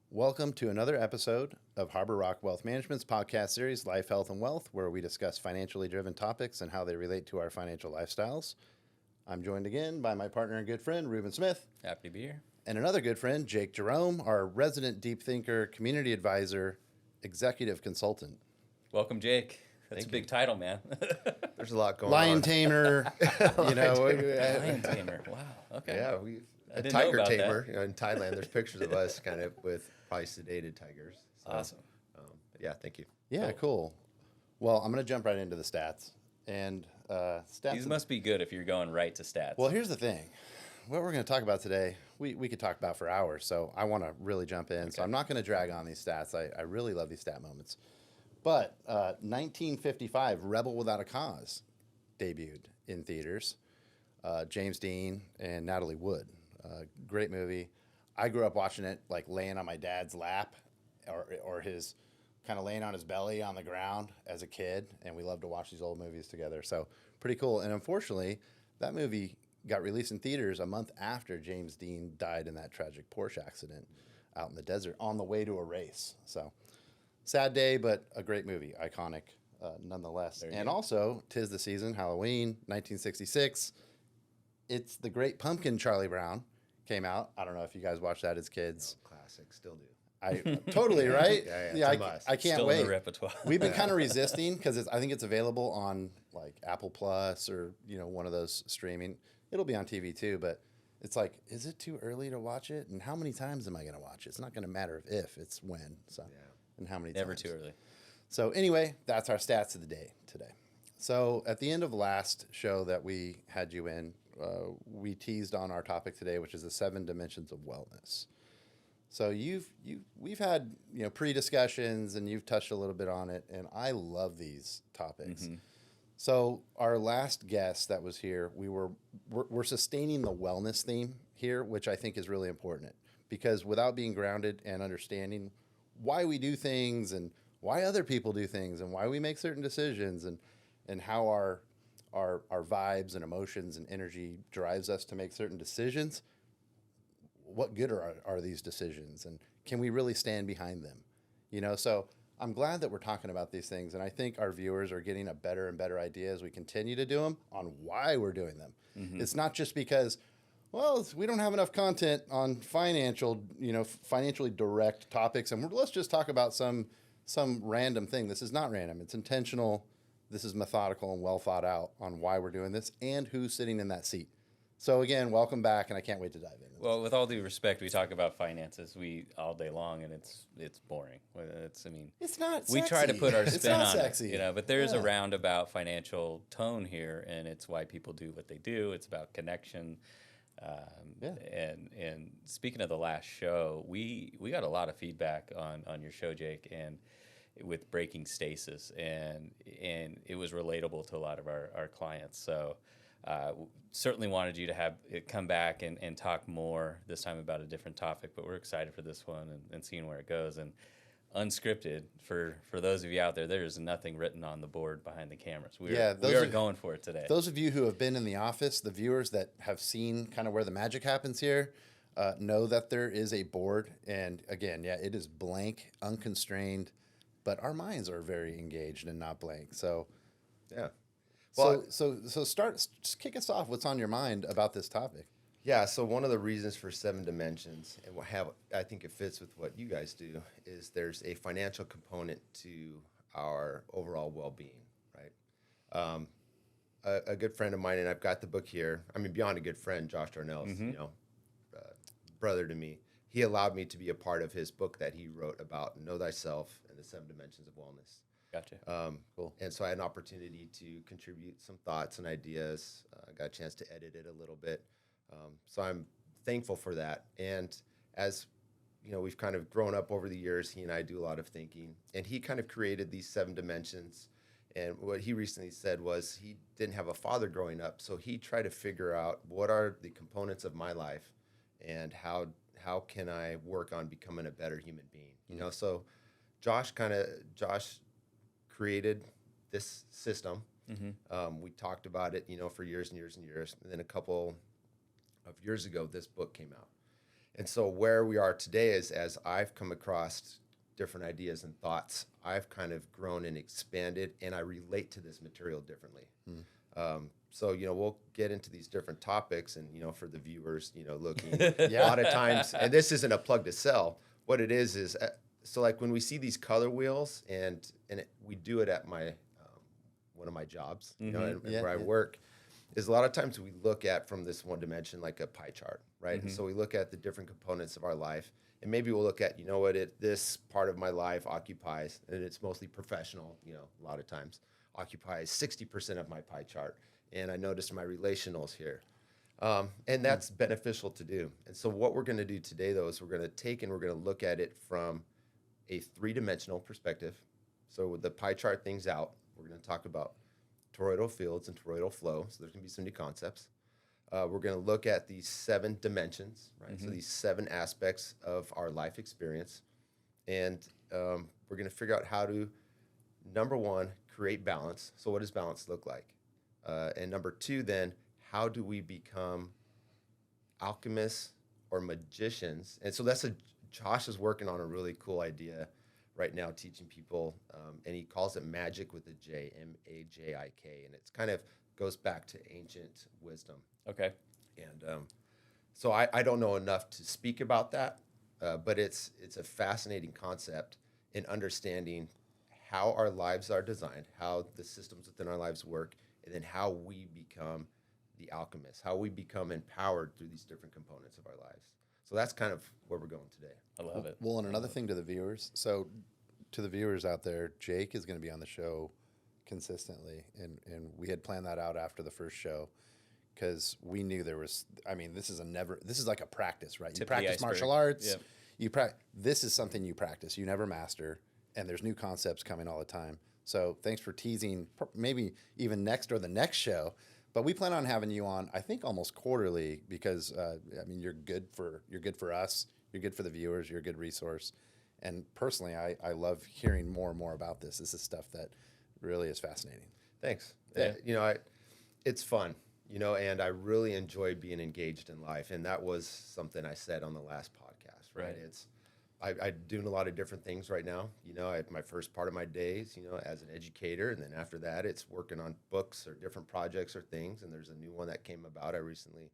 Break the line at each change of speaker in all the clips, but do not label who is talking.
Welcome to another episode of Harbor Rock Wealth Management's podcast series, Life, Health, and Wealth, where we discuss financially driven topics and how they relate to our financial lifestyles. I'm joined again by my partner and good friend, Reuben Smith.
Happy to be here.
And another good friend, Jake Jerome, our resident deep thinker, community advisor, executive consultant.
Welcome, Jake. That's a big title, man.
There's a lot going
Lion
on.
tamer,
Lion tamer. Wow. Okay.
Yeah,
I
a
didn't
tiger
know about
tamer.
that.
You know, in Thailand, there's pictures of us kind of with probably sedated tigers. So,
Awesome.
but yeah, thank you.
Yeah, cool. Well, I'm going to jump right into the stats. And stats.
These must be good if you're going right to stats.
Well, here's the thing. What we're going to talk about today, we could talk about for hours, so I want to really jump in. Okay. So I'm not going to drag on these stats. I really love these stat moments. But 1955, Rebel Without a Cause debuted in theaters. James Dean and Natalie Wood. Great movie. I grew up watching it like laying on my dad's lap or his kind of laying on his belly on the ground as a kid, and we loved to watch these old movies together. So pretty cool. And unfortunately, that movie got released in theaters a month after James Dean died in that tragic Porsche accident out in the desert on the way to a race. So sad day, but a great movie, iconic nonetheless. And also, 'tis the season, Halloween, 1966. It's The Great Pumpkin, Charlie Brown came out. I don't know if you guys watched that as kids.
Classic, still do.
I totally right.
Yeah,
I can't
Still
wait.
in the repertoire.
We've been kind of resisting because I think it's available on like Apple Plus or one of those streaming. It'll be on TV too, but it's like, is it too early to watch it? And how many times am I going to watch it? It's not going to matter if, it's when. So, and how many
Never
times.
too early.
So anyway, that's our stats of the day today. So at the end of last show that we had you in, we teased on our topic today, which is the 7 dimensions of wellness. So we've had pre-discussions and you've touched a little bit on it, and I love these topics. Mm-hmm. So our last guest that was here, we're sustaining the wellness theme here, which I think is really important, because without being grounded and understanding why we do things and why other people do things and why we make certain decisions and how our vibes and emotions and energy drives us to make certain decisions, what good are these decisions, and can we really stand behind them? So I'm glad that we're talking about these things, and I think our viewers are getting a better and better idea as we continue to do them on why we're doing them. Mm-hmm. It's not just because, well, we don't have enough content on financially direct topics, and let's just talk about some random thing. This is not random. It's intentional. This is methodical and well thought out on why we're doing this and who's sitting in that seat. So again, welcome back, and I can't wait to dive in.
Well, with all due respect, we talk about finances all day long, and it's boring.
It's not sexy.
We try to put our spin on
sexy.
it, but there's a roundabout financial tone here, and it's why people do what they do. It's about connection. And speaking of the last show, we got a lot of feedback on your show, Jake, and with breaking stasis, and it was relatable to a lot of our clients. So certainly wanted you to have it come back and talk more this time about a different topic, but we're excited for this one and seeing where it goes. And unscripted, for those of you out there, there's nothing written on the board behind the cameras. We are going for it today.
Those of you who have been in the office, the viewers that have seen kind of where the magic happens here, know that there is a board. And again, it is blank, unconstrained, but our minds are very engaged and not blank. So,
yeah.
Well, so just kick us off. What's on your mind about this topic?
Yeah, so one of the reasons for 7 dimensions, and I think it fits with what you guys do, is there's a financial component to our overall well-being, right? A good friend of mine, and I've got the book here. I mean, beyond a good friend, Josh Darnell's, brother to me. He allowed me to be a part of his book that he wrote about Know Thyself and the 7 dimensions of wellness.
Gotcha.
Cool. And so I had an opportunity to contribute some thoughts and ideas. Got a chance to edit it a little bit. So I'm thankful for that. And as we've kind of grown up over the years, he and I do a lot of thinking. And he kind of created these 7 dimensions. And what he recently said was he didn't have a father growing up, so he tried to figure out what are the components of my life and how can I work on becoming a better human being. So Josh created this system. Mm-hmm. We talked about it, for years and years and years. And then a couple of years ago, this book came out. And so where we are today is, as I've come across different ideas and thoughts, I've kind of grown and expanded, and I relate to this material differently. So, we'll get into these different topics, and, for the viewers, looking a lot of times, and this isn't a plug to sell. What it is, so like when we see these color wheels, and we do it at my, one of my jobs, and where I work, is a lot of times we look at from this one dimension, like a pie chart, right? And so we look at the different components of our life, and maybe we'll look at, this part of my life occupies, and it's mostly professional, a lot of times, occupies 60% of my pie chart. And I noticed my relationals here. And that's beneficial to do. And so what we're going to do today, though, is we're going to take and we're going to look at it from a three-dimensional perspective. So with the pie chart things out, we're going to talk about toroidal fields and toroidal flow. So there's going to be some new concepts. We're going to look at these 7 dimensions, right? So these 7 aspects of our life experience. And we're going to figure out how to, number 1, create balance. So what does balance look like? And number 2, then, how do we become alchemists or magicians? And so Josh is working on a really cool idea right now, teaching people, and he calls it magic with a J, M-A-J-I-K, and it's kind of goes back to ancient wisdom.
Okay.
And so I don't know enough to speak about that, but it's a fascinating concept in understanding how our lives are designed, how the systems within our lives work, and then how we become the alchemists, how we become empowered through these different components of our lives. So that's kind of where we're going today.
I love it.
Well, and another thing to the viewers. So to the viewers out there, Jake is going to be on the show consistently. And we had planned that out after the first show because we knew there was, this is like a practice, right? You practice martial arts. Yep. This is something you practice. You never master. And there's new concepts coming all the time. So thanks for teasing, maybe even next or the next show. But we plan on having you on, I think, almost quarterly because you're good for us, you're good for the viewers, you're a good resource, and personally, I love hearing more and more about this. This is stuff that really is fascinating.
Thanks. Yeah. It's fun, and I really enjoy being engaged in life, and that was something I said on the last podcast. Right. I'm doing a lot of different things right now. My first part of my days, as an educator, and then after that, it's working on books or different projects or things. And there's a new one that came about. I recently,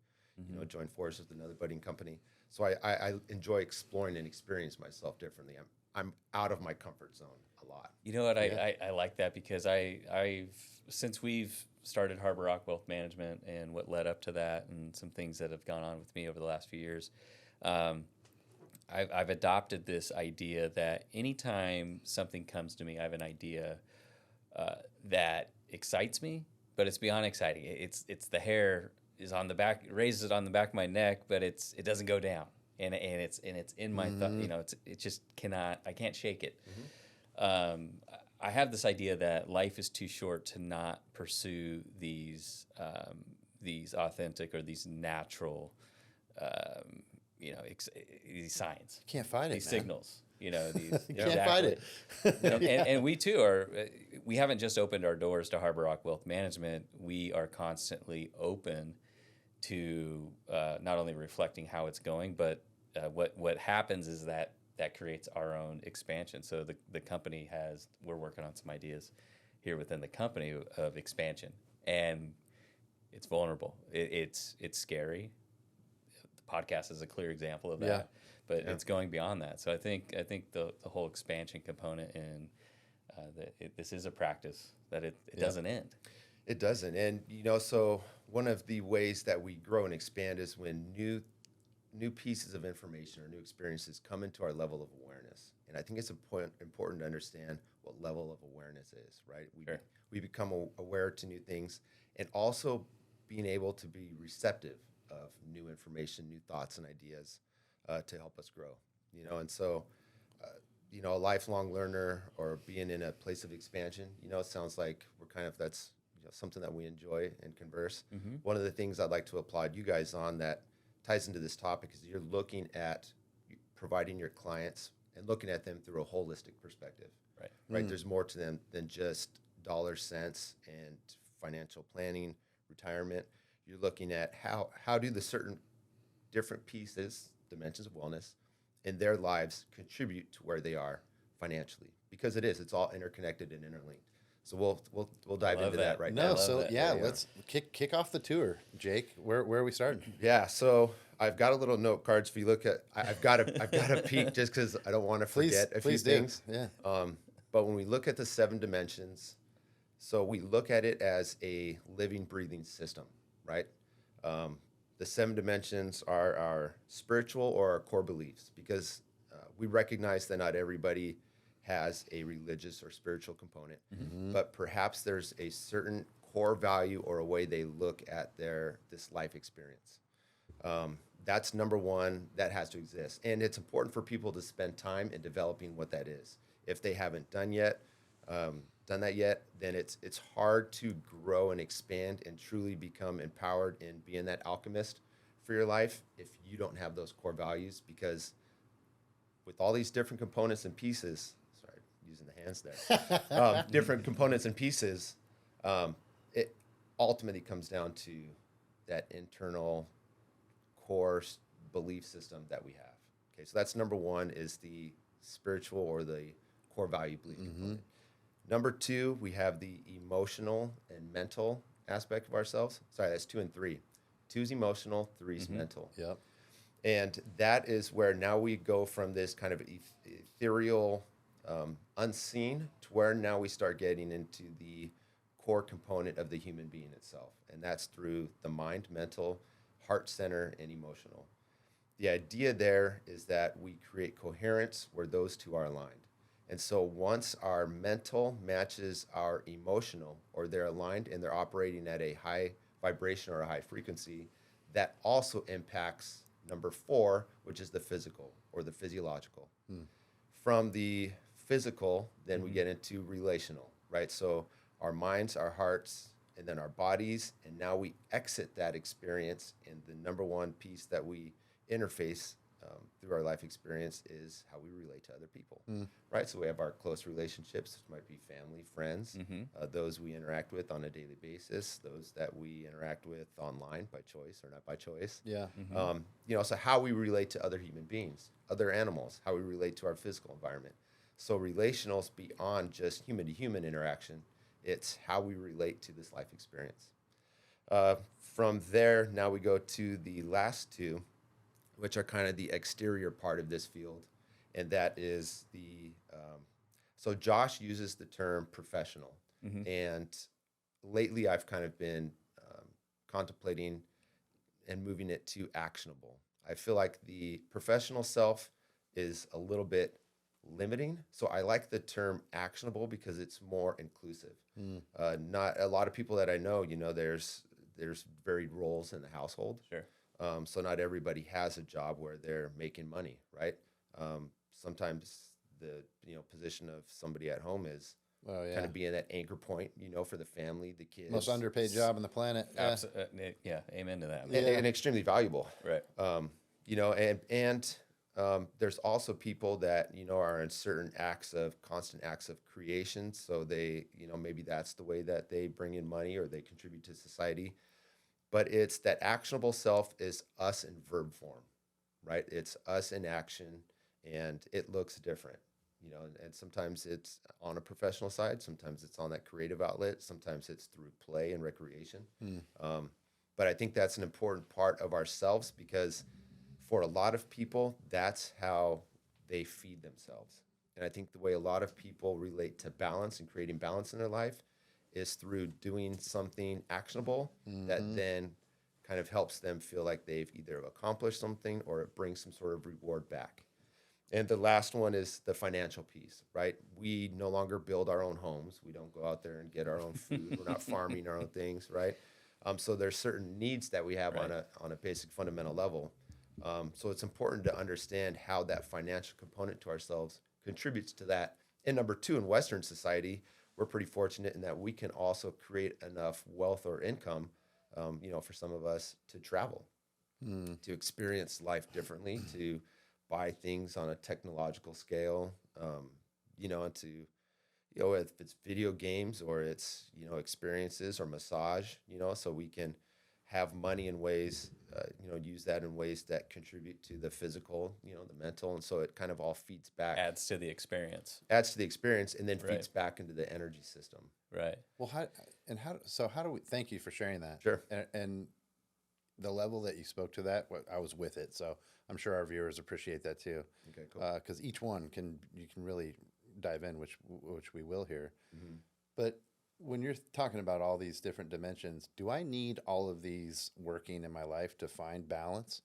joined forces with another budding company. So I enjoy exploring and experience myself differently. I'm out of my comfort zone a lot.
You know what? I like that because I've since we've started Harbor Rock Wealth Management and what led up to that, and some things that have gone on with me over the last few years. I've adopted this idea that anytime something comes to me, I have an idea that excites me, but it's beyond exciting. It's the hair is on the back, raises it on the back of my neck, but it doesn't go down, and it's in my thought. It just I can't shake it. I have this idea that life is too short to not pursue these authentic or these natural. These signs.
You can't fight it,
these signals. These,
you can't fight it.
and we too we haven't just opened our doors to Harbor Rock Wealth Management. We are constantly open to not only reflecting how it's going, but what happens is that creates our own expansion. So the company we're working on some ideas here within the company of expansion, and it's vulnerable. It's scary. Podcast is a clear example of that, but it's going beyond that. So I think the whole expansion component and this is a practice that it doesn't end.
It doesn't, and so one of the ways that we grow and expand is when new pieces of information or new experiences come into our level of awareness. And I think it's important to understand what level of awareness is. Right, we become aware to new things, and also being able to be receptive of new information, new thoughts and ideas to help us grow, and so, a lifelong learner or being in a place of expansion, it sounds like we're kind of, that's something that we enjoy and converse. One of the things I'd like to applaud you guys on that ties into this topic is you're looking at providing your clients and looking at them through a holistic perspective, right? There's more to them than just dollars, cents, and financial planning, retirement. You're looking at how do the certain different pieces, dimensions of wellness in their lives contribute to where they are financially, because it's all interconnected and interlinked. So we'll dive into that right now.
No, so
that.
yeah,
Yeah.
let's kick off the tour, Jake. Where are we starting?
Yeah, so I've got a little note cards. If you look at, I've got a peek just because I don't want to forget a few
Please do.
things.
Yeah.
But when we look at the 7 dimensions, so we look at it as a living, breathing system, right? The 7 dimensions are our spiritual or our core beliefs, because we recognize that not everybody has a religious or spiritual component, but perhaps there's a certain core value or a way they look at this life experience. That's number one, that has to exist. And it's important for people to spend time in developing what that is. If they haven't done that yet, then it's hard to grow and expand and truly become empowered in being that alchemist for your life if you don't have those core values. Because with all these different components and pieces, sorry, using the hands there, different components and pieces, it ultimately comes down to that internal core belief system that we have. Okay, so that's number one, is the spiritual or the core value belief component. Number 2, we have the emotional and mental aspect of ourselves. Sorry, that's 2 and 3. 2 is emotional, 3 is mental.
Yep.
And that is where now we go from this kind of ethereal, unseen, to where now we start getting into the core component of the human being itself. And that's through the mind, mental, heart center, and emotional. The idea there is that we create coherence where those 2 are aligned. And so once our mental matches our emotional, or they're aligned and they're operating at a high vibration or a high frequency, that also impacts number 4, which is the physical or the physiological. From the physical, then we get into relational, right? So our minds, our hearts, and then our bodies, and now we exit that experience. And the number 1 piece that we interface through our life experience is how we relate to other people, right? So we have our close relationships, which might be family, friends, those we interact with on a daily basis, those that we interact with online by choice or not by choice.
Yeah.
So how we relate to other human beings, other animals, how we relate to our physical environment. So relational's beyond just human-to-human interaction. It's how we relate to this life experience. From there, now we go to the last 2, which are kind of the exterior part of this field, and that is so Josh uses the term professional, and lately I've kind of been contemplating and moving it to actionable. I feel like the professional self is a little bit limiting, so I like the term actionable because it's more inclusive. Not a lot of people that I know, there's varied roles in the household.
Sure.
So not everybody has a job where they're making money, right? Sometimes the position of somebody at home is kind of being that anchor point, for the family, the kids.
Most underpaid job on the planet.
Yeah, amen to that.
And extremely valuable,
Right.
And there's also people that are in certain constant acts of creation. So they, maybe that's the way that they bring in money or they contribute to society. But it's that actionable self is us in verb form, right? It's us in action, and it looks different, and sometimes it's on a professional side, sometimes it's on that creative outlet, sometimes it's through play and recreation. But I think that's an important part of ourselves, because for a lot of people, that's how they feed themselves. And I think the way a lot of people relate to balance and creating balance in their life is through doing something actionable that then kind of helps them feel like they've either accomplished something or it brings some sort of reward back. And the last one is the financial piece, right? We no longer build our own homes. We don't go out there and get our own food. We're not farming our own things, right? So there's certain needs that we have on a basic fundamental level. So it's important to understand how that financial component to ourselves contributes to that. And number 2, in Western society, we're pretty fortunate in that we can also create enough wealth or income, for some of us to travel, to experience life differently, to buy things on a technological scale, and to, if it's video games or it's, experiences or massage, so we can have money in ways, use that in ways that contribute to the physical, the mental. And so it kind of all feeds back,
Adds to the experience.
and then
Right.
feeds back into the energy system.
Right.
Well, how do we, thank you for sharing that.
Sure.
And the level that you spoke to that, I was with it. So I'm sure our viewers appreciate that too.
Okay, cool.
Cause each one you can really dive in, which we will here.
Mm-hmm.
But when you're talking about all these different dimensions, do I need all of these working in my life to find balance?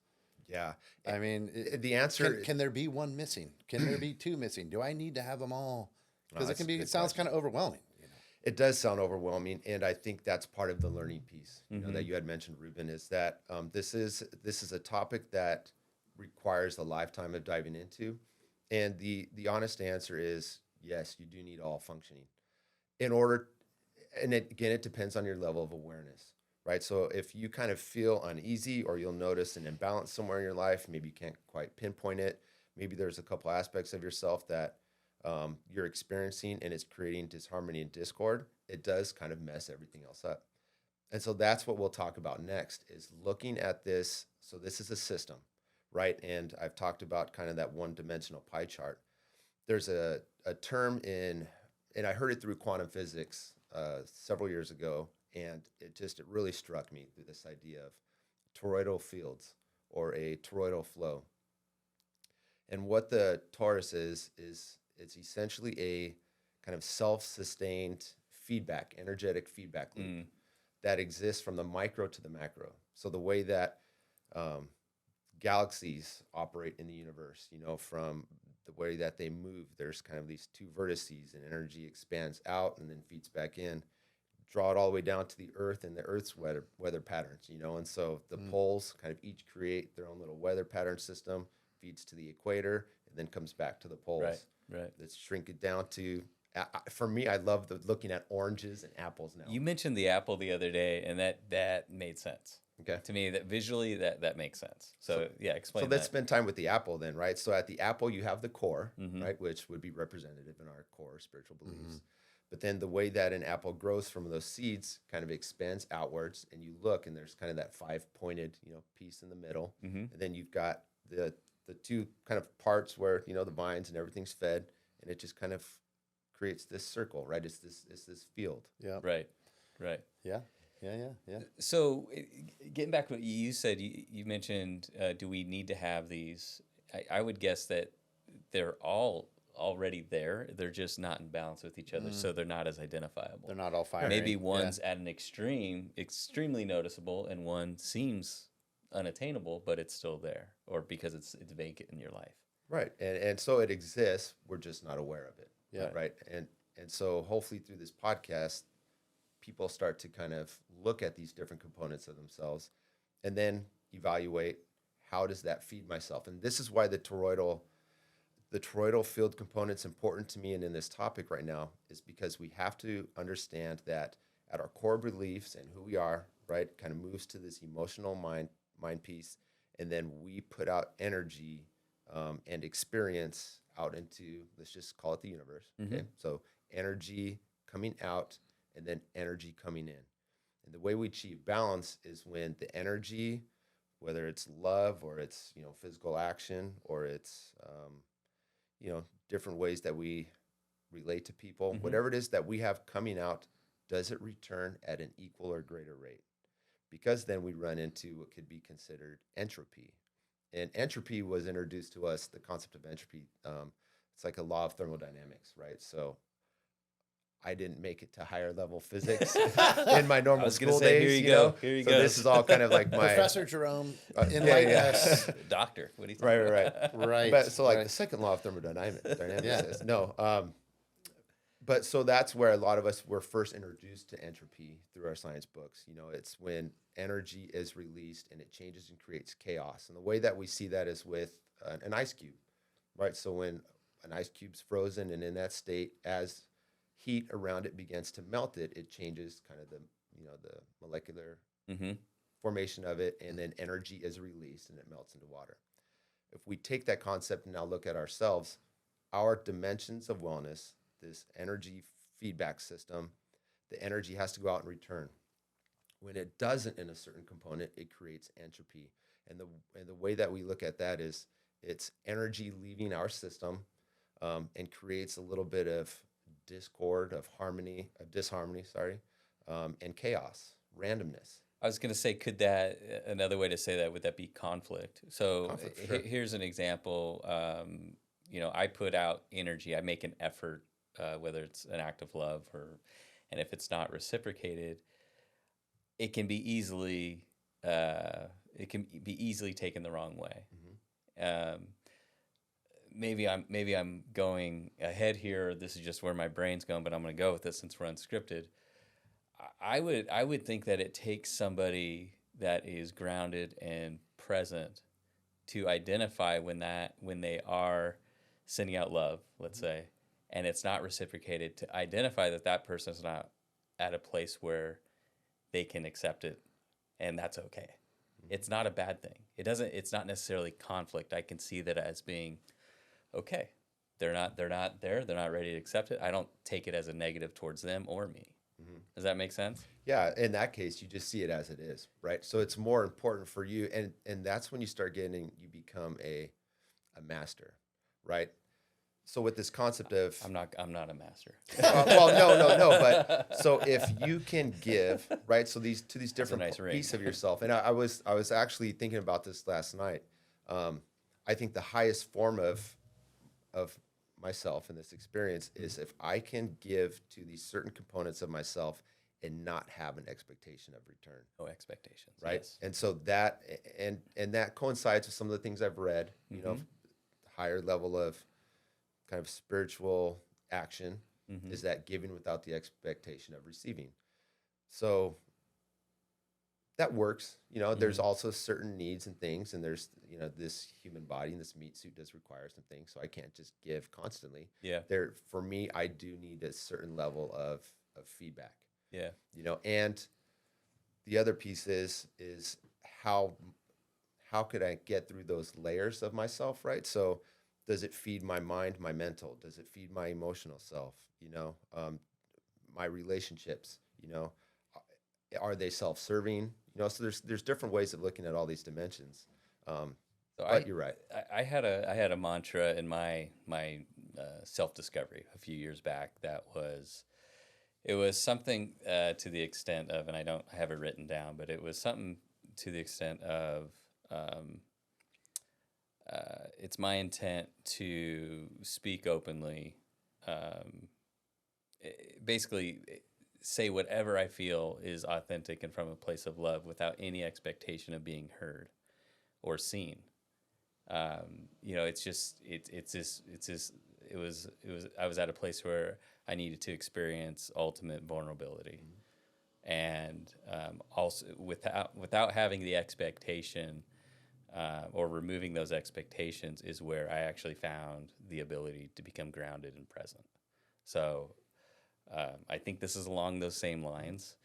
Yeah.
I mean,
The answer
can there be one missing? Can there be two missing? Do I need to have them all? Because
that's a good
it sounds
question.
kind of overwhelming.
It does sound overwhelming, and I think that's part of the learning piece
Mm-hmm.
that you had mentioned, Ruben, is that this is a topic that requires a lifetime of diving into, and the honest answer is yes, you do need all functioning in order. And it depends on your level of awareness, right? So if you kind of feel uneasy, or you'll notice an imbalance somewhere in your life, maybe you can't quite pinpoint it. Maybe there's a couple aspects of yourself that you're experiencing, and it's creating disharmony and discord. It does kind of mess everything else up. And so that's what we'll talk about next, is looking at this. So this is a system, right? And I've talked about kind of that one-dimensional pie chart. There's a term and I heard it through quantum physics several years ago, and it really struck me through this idea of toroidal fields, or a toroidal flow. And what the torus is it's essentially a kind of self-sustained feedback, energetic feedback loop that exists from the micro to the macro. So the way that galaxies operate in the universe, from the way that they move, there's kind of these two vertices, and energy expands out and then feeds back in. Draw it all the way down to the Earth and the Earth's weather patterns, and so the poles kind of each create their own little weather pattern system, feeds to the equator, and then comes back to the poles.
Right.
Let's shrink it down to, for me, I love looking at oranges and apples now.
You mentioned the apple the other day, and that made sense.
Okay.
To me, that visually that makes sense. So yeah, explain
So
that.
let's spend time with the apple then, right? So at the apple, you have the core,
Mm-hmm.
right, which would be representative in our core spiritual beliefs. But then the way that an apple grows from those seeds kind of expands outwards, and you look, and there's kind of that 5-pointed, piece in the middle, and then you've got the two kind of parts where the vines and everything's fed, and it just kind of creates this circle, right? It's this field.
Yeah.
Right.
Yeah.
So getting back to what you said, you mentioned, do we need to have these? I would guess that they're all already there. They're just not in balance with each other, so they're not as identifiable.
They're not all firing.
Maybe one's at an extremely noticeable, and one seems unattainable, but it's still there, or because it's vacant in your life.
Right. And so it exists. We're just not aware of it.
Yeah.
Right. And so hopefully through this podcast, people start to kind of look at these different components of themselves, and then evaluate, how does that feed myself? And this is why the toroidal field component's important to me, and in this topic right now, is because we have to understand that at our core beliefs and who we are, right, kind of moves to this emotional mind piece, and then we put out energy and experience out into, let's just call it the universe. Okay, so energy coming out, and then energy coming in. And the way we achieve balance is when the energy, whether it's love, or it's physical action, or it's different ways that we relate to people, whatever it is that we have coming out, does it return at an equal or greater rate? Because then we run into what could be considered entropy. And entropy was introduced to us, the concept of entropy. It's like a law of thermodynamics, right? So I didn't make it to higher level physics in my normal school days.
Here you go. Here you
so
go.
This is all kind of like my
Professor Jerome, enlighten us.
Doctor, what do you think?
right.
Right.
But so
right.
the second law of thermodynamics
Yeah.
says no. But so that's where a lot of us were first introduced to entropy through our science books. It's when energy is released and it changes and creates chaos. And the way that we see that is with an ice cube, right? So when an ice cube's frozen, and in that state, as heat around it begins to melt it, it changes kind of the molecular formation of it, and then energy is released and it melts into water. If we take that concept and now look at ourselves, our dimensions of wellness, this energy feedback system, the energy has to go out and return. When it doesn't in a certain component, it creates entropy. And the way that we look at that is it's energy leaving our system, and creates a little bit of discord, of disharmony, sorry, and chaos, randomness.
I was going to say, could that, another way to say that, would that be conflict? So
Conflict, sure.
here's an example. I put out energy, I make an effort, whether it's an act of love and if it's not reciprocated, it can be easily taken the wrong way. Maybe I'm going ahead here. This is just where my brain's going, but I'm going to go with this since we're unscripted. I would think that it takes somebody that is grounded and present to identify when they are sending out love, let's say, and it's not reciprocated, to identify that person's not at a place where they can accept it, and that's okay. It's not a bad thing. It's not necessarily conflict. I can see that as being okay. They're not there. They're not ready to accept it. I don't take it as a negative towards them or me. Does that make sense?
Yeah, in that case, you just see it as it is, right? So it's more important for you, and that's when you become a master, right? So with this concept of
I'm not a master.
well, no, but so if you can give, right? So these different
nice
pieces of yourself, and I was actually thinking about this last night. I think the highest form of myself in this experience is if I can give to these certain components of myself and not have an expectation of return.
No expectations,
right?
Yes.
And so that and that coincides with some of the things I've read. You know, higher level of kind of spiritual action is that giving without the expectation of receiving. So that works. You know, there's also certain needs and things, and there's, this human body and this meat suit does require some things. So I can't just give constantly.
Yeah.
For me, I do need a certain level of feedback.
Yeah.
And the other piece is how could I get through those layers of myself, right? So does it feed my mind, my mental? Does it feed my emotional self? My relationships, are they self-serving? So there's different ways of looking at all these dimensions. But you're right.
I had a mantra in my self-discovery a few years back it was something to the extent of, and I have it written down, but it was something to the extent of, it's my intent to speak openly, basically say whatever I feel is authentic and from a place of love without any expectation of being heard or seen. I was at a place where I needed to experience ultimate vulnerability, and also without having the expectation or removing those expectations is where I actually found the ability to become grounded and present. So I think this is along those same lines,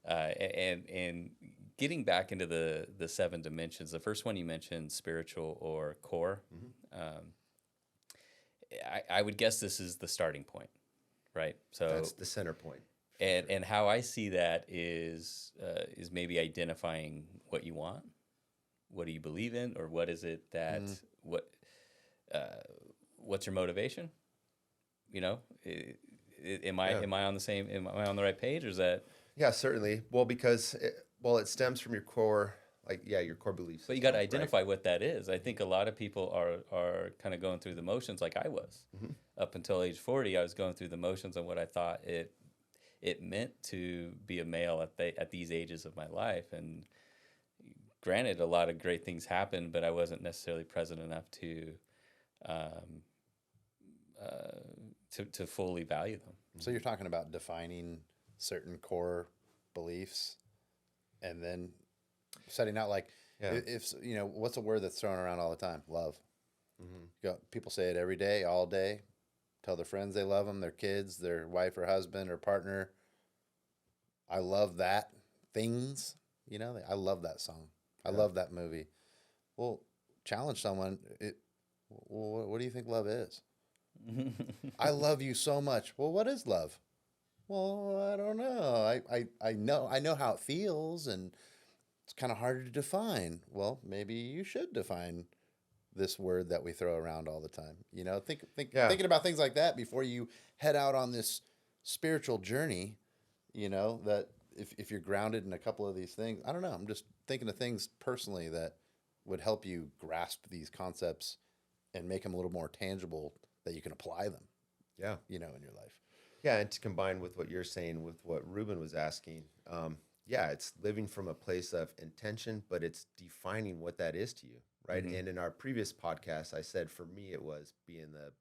and getting back into the 7 dimensions. The first one you mentioned, spiritual or core. I would guess this is the starting point, right? So
that's the center point.
And how I see that is maybe identifying what you want, what do you believe in, or what is it that what's your motivation? Am I on the right page, or is that?
Yeah, certainly. Well, because it stems from your core. Your core beliefs.
But you got to identify what that is. I think a lot of people are kind of going through the motions like I was. Up until age 40, I was going through the motions on what I thought it meant to be a male at these ages of my life. And granted, a lot of great things happened, but I wasn't necessarily present enough to fully value them.
So you're talking about defining certain core beliefs and then setting out if what's a word that's thrown around all the time? Love. People say it every day, all day. Tell their friends they love them, their kids, their wife or husband or partner. I love that. Things. I love that song. I love that movie. Well, challenge someone. What do you think love is? I love you so much. Well, what is love? Well, I don't know. I know how it feels, and it's kind of harder to define. Well, maybe you should define this word that we throw around all the time.
Yeah.
Thinking about things like that before you head out on this spiritual journey. That if you're grounded in a couple of these things, I don't know. I'm just thinking of things personally that would help you grasp these concepts and make them a little more tangible that you can apply them.
Yeah.
In your life.
Yeah, and to combine with what you're saying, with what Ruben was asking, yeah, it's living from a place of intention, but it's defining what that is to you, right?
Mm-hmm.
And in our previous podcast, I said for me it was being the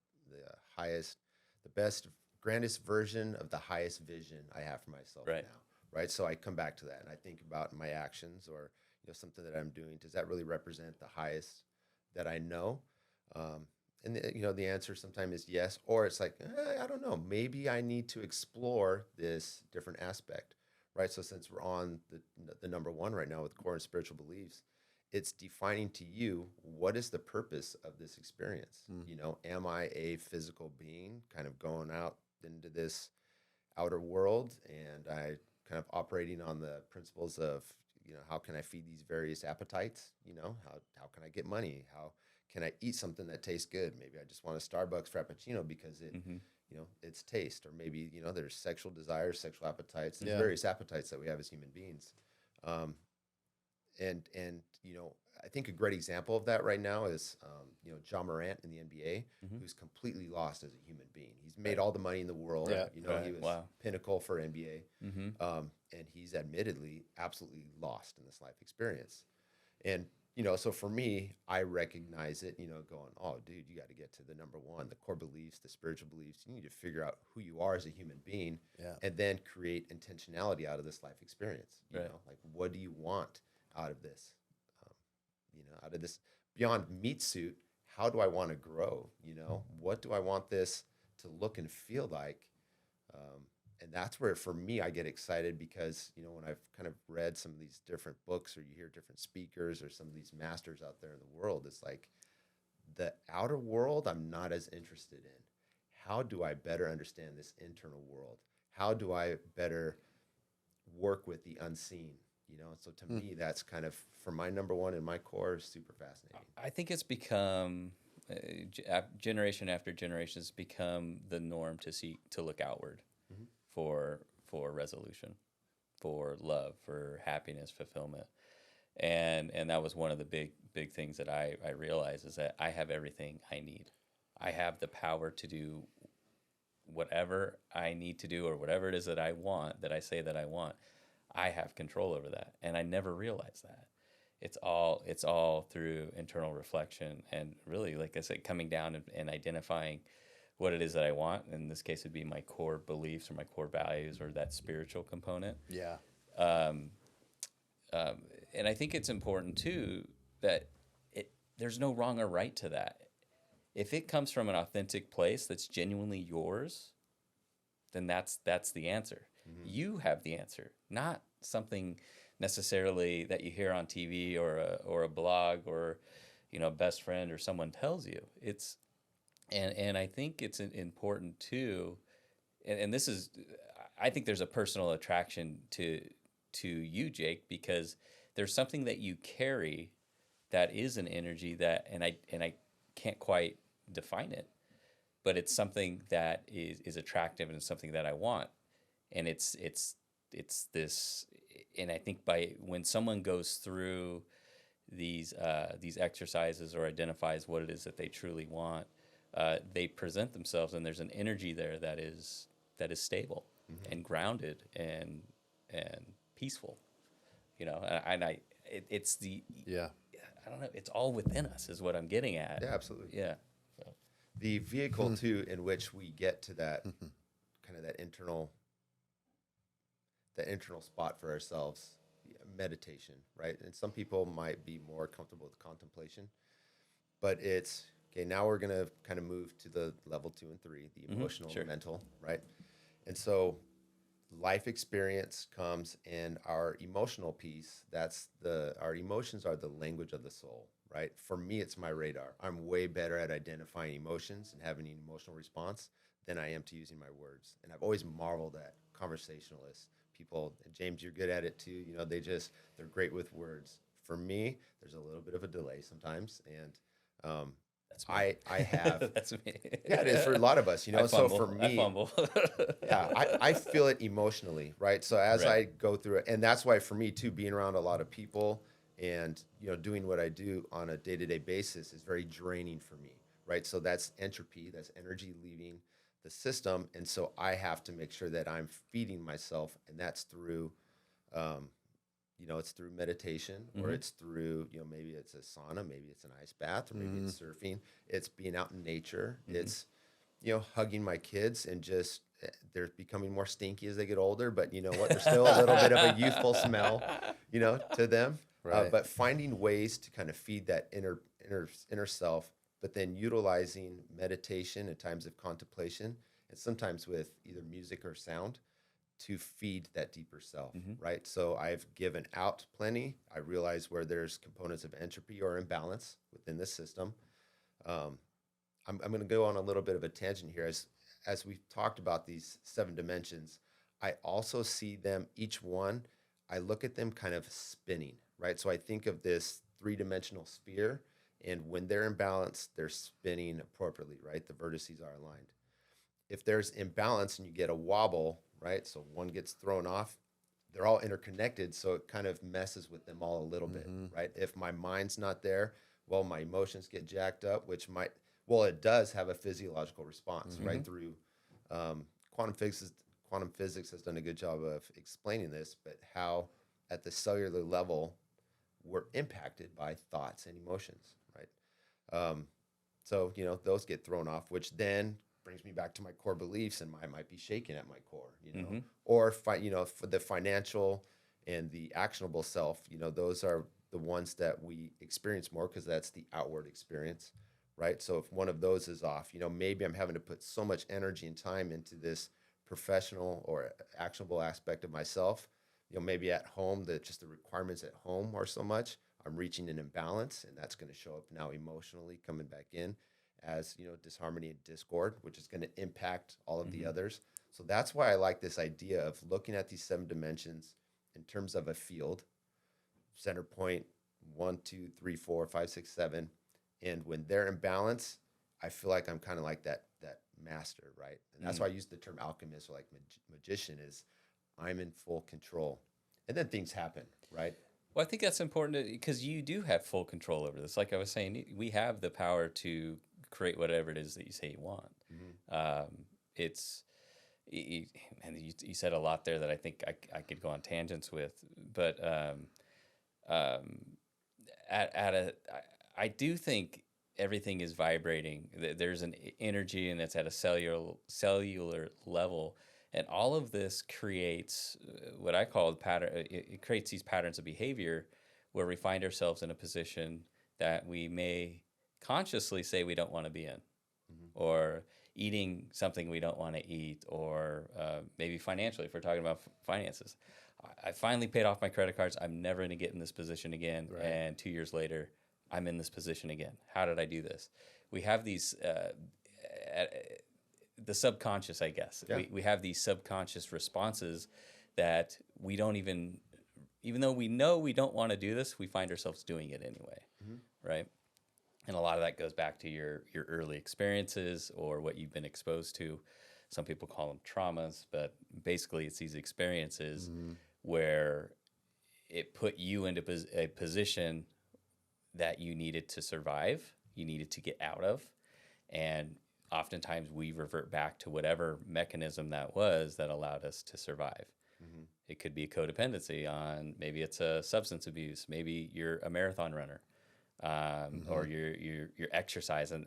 highest, the best, grandest version of the highest vision I have for myself
Right.
now, right? So I come back to that and I think about my actions or something that I'm doing. Does that really represent the highest that I know? And the answer sometimes is yes, or it's like I don't know. Maybe I need to explore this different aspect, right? So since we're on the number one right now with core and spiritual beliefs, it's defining to you what is the purpose of this experience. Am I a physical being, kind of going out into this outer world, and I kind of operating on the principles of how can I feed these various appetites? How can I get money? How can I eat something that tastes good? Maybe I just want a Starbucks Frappuccino because it's taste, or maybe there's sexual desires, sexual appetites. There's various appetites that we have as human beings, and I think a great example of that right now is John Morant in the NBA, who's completely lost as a human being. He's made all the money in the world.
Yeah.
He was pinnacle for NBA, and he's admittedly absolutely lost in this life experience. And so for me, I recognize it, going, oh, dude, you got to get to the number one, the core beliefs, the spiritual beliefs. You need to figure out who you are as a human being, and then create intentionality out of this life experience. You know, like, what do you want out of this? Out of this beyond meat suit, how do I want to grow? What do I want this to look and feel like? And that's where, for me, I get excited because, when I've kind of read some of these different books, or you hear different speakers or some of these masters out there in the world, it's like the outer world I'm not as interested in. How do I better understand this internal world? How do I better work with the unseen? So to me, that's kind of, for my number one in my core, super fascinating.
I think it's become generation after generation has become the norm to look outward for resolution, for love, for happiness, fulfillment, and that was one of the big things that I realized, is that I have everything I need. I have the power to do whatever I need to do, or whatever it is that I want, that I say that I want. I have control over that, and I never realized that. It's all through internal reflection, and really, like I said, coming down and identifying what it is that I want. In this case, it'd be my core beliefs or my core values, or that spiritual component.
Yeah.
And I think it's important too that there's no wrong or right to that. If it comes from an authentic place that's genuinely yours, then that's the answer. You have the answer, not something necessarily that you hear on TV or a blog, or a best friend or someone tells you. And I think it's important too, and this is, I think there's a personal attraction to you, Jake, because there's something that you carry that is an energy that, and I can't quite define it, but it's something that is attractive, and it's something that I want. And it's this, and I think when someone goes through these exercises, or identifies what it is that they truly want, they present themselves, and there's an energy there that is stable and grounded and peaceful. It's the, I don't know, it's all within us, is what I'm getting at.
Yeah, absolutely.
Yeah. So.
The vehicle too in which we get to that kind of that internal spot for ourselves, meditation, right? And some people might be more comfortable with contemplation, but it's okay. Now we're gonna kind of move to the level 2 and 3, the emotional, and mental, right? And so life experience comes, and our emotional piece. Our emotions are the language of the soul, right? For me, it's my radar. I'm way better at identifying emotions and having an emotional response than I am to using my words. And I've always marveled at conversationalists. People, and James, you're good at it too. You know, they're great with words. For me, there's a little bit of a delay sometimes, and
That's me.
I have
That's me.
yeah, it is for a lot of us, you know.
I
So
fumble.
for me,
I fumble.
yeah, I feel it emotionally, right? So as
Right.
I go through it, and that's why for me too, being around a lot of people and doing what I do on a day-to-day basis is very draining for me, right? So that's entropy, that's energy leaving the system, and so I have to make sure that I'm feeding myself, and that's through, it's through meditation, or it's through, maybe it's a sauna, maybe it's an ice bath, or maybe it's surfing. It's being out in nature. It's hugging my kids and just they're becoming more stinky as they get older, but you know what? There's still a little bit of a youthful smell, to them.
Right.
But finding ways to kind of feed that inner self, but then utilizing meditation at times of contemplation, and sometimes with either music or sound to feed that deeper self, right? So I've given out plenty. I realize where there's components of entropy or imbalance within the system. I'm going to go on a little bit of a tangent here. As we've talked about these 7 dimensions, I also see them, each one, I look at them kind of spinning, right? So I think of this 3-dimensional sphere, and when they're in balance, they're spinning appropriately, right? The vertices are aligned. If there's imbalance and you get a wobble, right? So one gets thrown off, they're all interconnected, so it kind of messes with them all a little bit, right? If my mind's not there, well, my emotions get jacked up, it does have a physiological response, right? Through quantum physics has done a good job of explaining this, but how at the cellular level we're impacted by thoughts and emotions, right? So those get thrown off, which then brings me back to my core beliefs, and I might be shaking at my core, or for the financial and the actionable self, those are the ones that we experience more because that's the outward experience, right? So if one of those is off, maybe I'm having to put so much energy and time into this professional or actionable aspect of myself, maybe at home, just the requirements at home are so much, I'm reaching an imbalance, and that's going to show up now emotionally coming back in as disharmony and discord, which is going to impact all of the others. So that's why I like this idea of looking at these 7 dimensions in terms of a field, center point 1, 2, 3, 4, 5, 6, 7, and when they're in balance, I feel like I'm kind of like that master, right? And that's why I use the term alchemist or like magician, is I'm in full control, and then things happen, right?
Well, I think that's important because you do have full control over this. Like I was saying, we have the power to create whatever it is that you say you want. And you said a lot there that I think I could go on tangents with, but I do think everything is vibrating. There's an energy, and it's at a cellular level. And all of this creates what I call pattern. It creates these patterns of behavior where we find ourselves in a position that we may consciously say we don't want to be in, or eating something we don't want to eat, or maybe financially, if we're talking about finances. I finally paid off my credit cards. I'm never going to get in this position again. Right. And 2 years later, I'm in this position again. How did I do this? We have these... the subconscious, I guess. Yeah. We have these subconscious responses that we don't even though we know we don't want to do this, we find ourselves doing it anyway, right? And a lot of that goes back to your early experiences or what you've been exposed to. Some people call them traumas, but basically it's these experiences where it put you into a position that you needed to survive, you needed to get out of, and oftentimes we revert back to whatever mechanism that was that allowed us to survive. It could be a codependency on, maybe it's a substance abuse, maybe you're a marathon runner, or you're exercise, and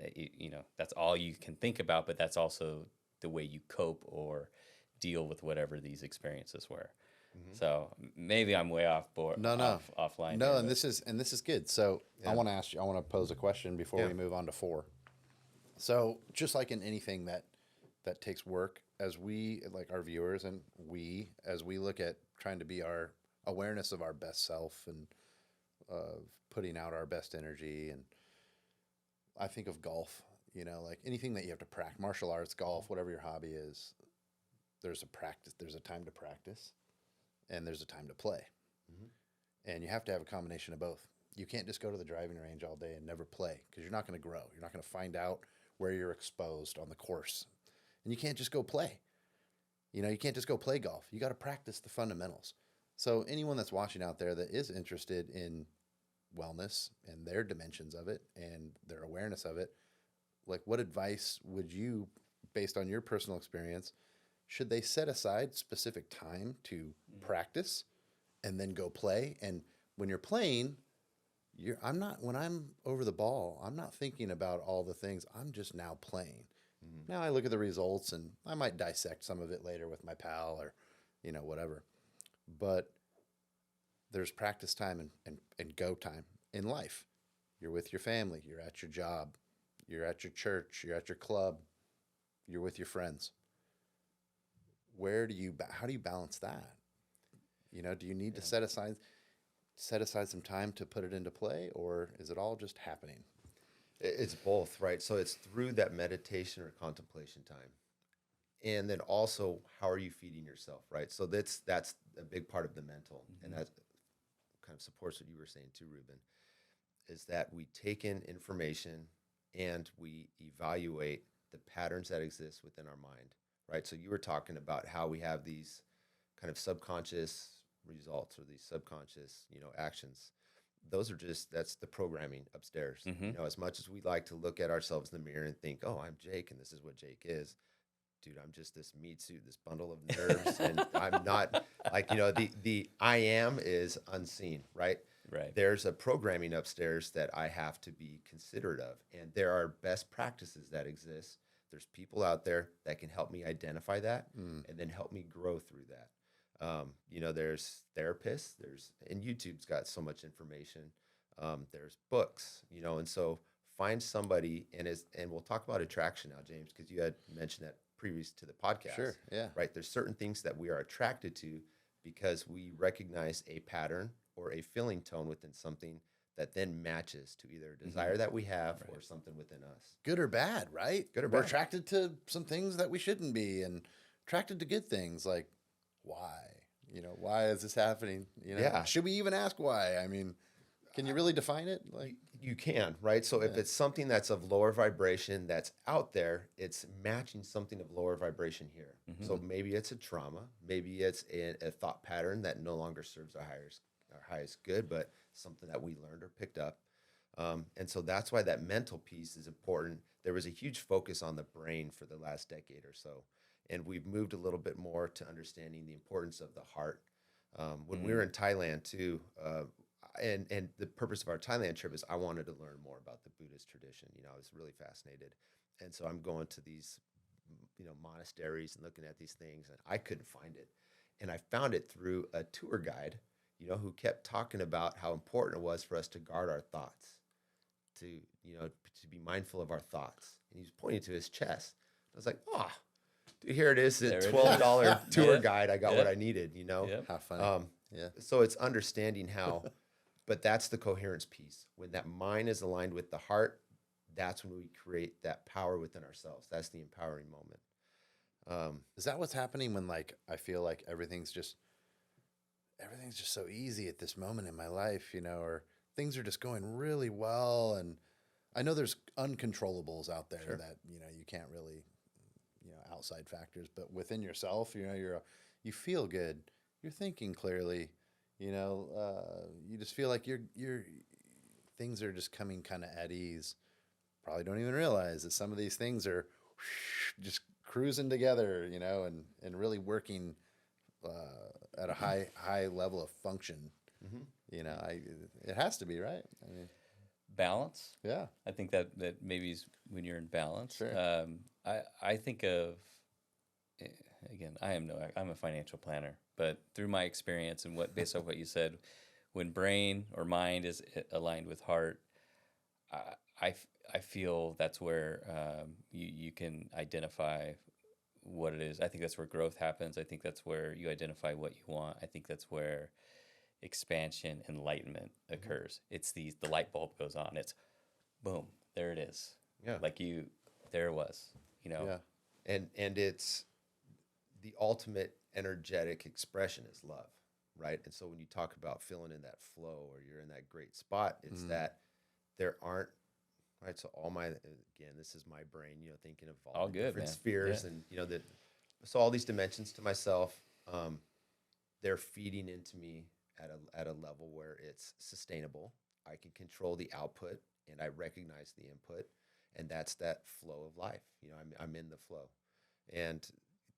that's all you can think about, but that's also the way you cope or deal with whatever these experiences were. So maybe I'm way off board. Offline.
No, here, and this is good. So yeah. I want to pose a question before we move on to 4. So just like in anything that takes work, as we, like our viewers and as we look at trying to be our awareness of our best self and putting out our best energy, and I think of golf. You know, like anything that you have to practice, martial arts, golf, whatever your hobby is, there's a time to practice and there's a time to play. And you have to have a combination of both. You can't just go to the driving range all day and never play because you're not going to grow. You're not going to find out where you're exposed on the course. And you can't just go play. You know, you can't just go play golf. You got to practice the fundamentals. So anyone that's watching out there that is interested in wellness and their dimensions of it and their awareness of it, like what advice would you, based on your personal experience, should they set aside specific time to practice and then go play? And when you're playing, when I'm over the ball, I'm not thinking about all the things. I'm just now playing. Now I look at the results and I might dissect some of it later with my pal or, you know, whatever. But there's practice time and go time in life. You're with your family. You're at your job. You're at your church. You're at your club. You're with your friends. How do you balance that? You know, do you need to set aside some time to put it into play, or is it all just happening?
It's both, right? So it's through that meditation or contemplation time. And then also, how are you feeding yourself, right? So that's a big part of the mental. And that kind of supports what you were saying too, Ruben, is that we take in information and we evaluate the patterns that exist within our mind, right? So you were talking about how we have these kind of subconscious results or these subconscious, you know, actions. Those are that's the programming upstairs. You know, as much as we like to look at ourselves in the mirror and think, oh, I'm Jake and this is what Jake is. Dude, I'm just this meat suit, this bundle of nerves. And I'm not like, you know, the I am is unseen, right?
Right.
There's a programming upstairs that I have to be considerate of. And there are best practices that exist. There's people out there that can help me identify that and then help me grow through that. You know, there's therapists, and YouTube's got so much information. There's books, you know, and so find somebody and we'll talk about attraction now, James, because you had mentioned that previous to the podcast.
Sure, yeah.
Right. There's certain things that we are attracted to because we recognize a pattern or a feeling tone within something that then matches to either a desire that we have or something within us.
Good or bad, right?
Good or
We're
bad.
attracted to some things that we shouldn't be and attracted to good things. Like, why? You know, why is this happening? You know,
Yeah.
Should we even ask why? I mean, can you really define it? Like,
You can, right? So if it's something that's of lower vibration that's out there, it's matching something of lower vibration here. So maybe it's a trauma, maybe it's a thought pattern that no longer serves our highest good, but something that we learned or picked up. And so that's why that mental piece is important. There was a huge focus on the brain for the last decade or so. And we've moved a little bit more to understanding the importance of the heart. When we were in Thailand too, and the purpose of our Thailand trip is I wanted to learn more about the Buddhist tradition. You know, I was really fascinated. And so I'm going to these, you know, monasteries and looking at these things, and I couldn't find it. And I found it through a tour guide, you know, who kept talking about how important it was for us to guard our thoughts, to, you know, to be mindful of our thoughts. And he was pointing to his chest. I was like, oh, dude, here it is, the $12 tour guide. I got what I needed, you know.
Yep.
how funny.
So it's understanding how, but that's the coherence piece. When that mind is aligned with the heart, that's when we create that power within ourselves. That's the empowering moment.
Is that what's happening when, like, I feel like everything's just so easy at this moment in my life, you know, or things are just going really well, and I know there's uncontrollables out there that, you know, you can't really, you know, outside factors, but within yourself, you know, you feel good, you're thinking clearly, you know, you just feel like you're things are just coming kind of at ease. Probably don't even realize that some of these things are just cruising together, you know, and really working at a high level of function. You know, it has to be, right? I mean,
Balance.
yeah.
I think that maybe is when you're in balance.
Sure.
I think of, again, I'm a financial planner, but through my experience and based on what you said, when brain or mind is aligned with heart, I feel that's where you can identify what it is. I think that's where growth happens. I think that's where you identify what you want. I think that's where expansion, enlightenment occurs. It's the light bulb goes on. It's boom, there it is.
Yeah.
Like you there it was, you know.
Yeah.
And it's the ultimate energetic expression is love, right? And so when you talk about feeling in that flow or you're in that great spot, it's that there aren't, right? So all my, again, this is my brain, you know, thinking of all the
Good,
different
man.
spheres
Yeah.
and, you know, that, so all these dimensions to myself, they're feeding into me at a level where it's sustainable. I can control the output and I recognize the input, and that's that flow of life. You know, I'm in the flow, and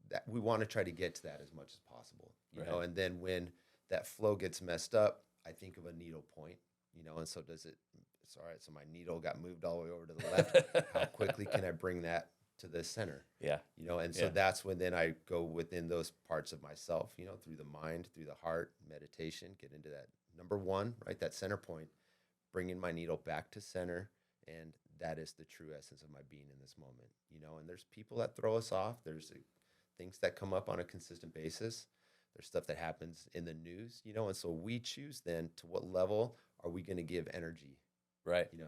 that we want to try to get to that as much as possible. You know, and then when that flow gets messed up, I think of a needle point. You know, and so does it. It's all right. So my needle got moved all the way over to the left. How quickly can I bring that to the center?
Yeah.
You know, and so that's when then I go within those parts of myself, you know, through the mind, through the heart, meditation, get into that number one, right? That center point, bringing my needle back to center. And that is the true essence of my being in this moment, you know, and there's people that throw us off. There's things that come up on a consistent basis. There's stuff that happens in the news, you know, and so we choose then to what level are we going to give energy, you know,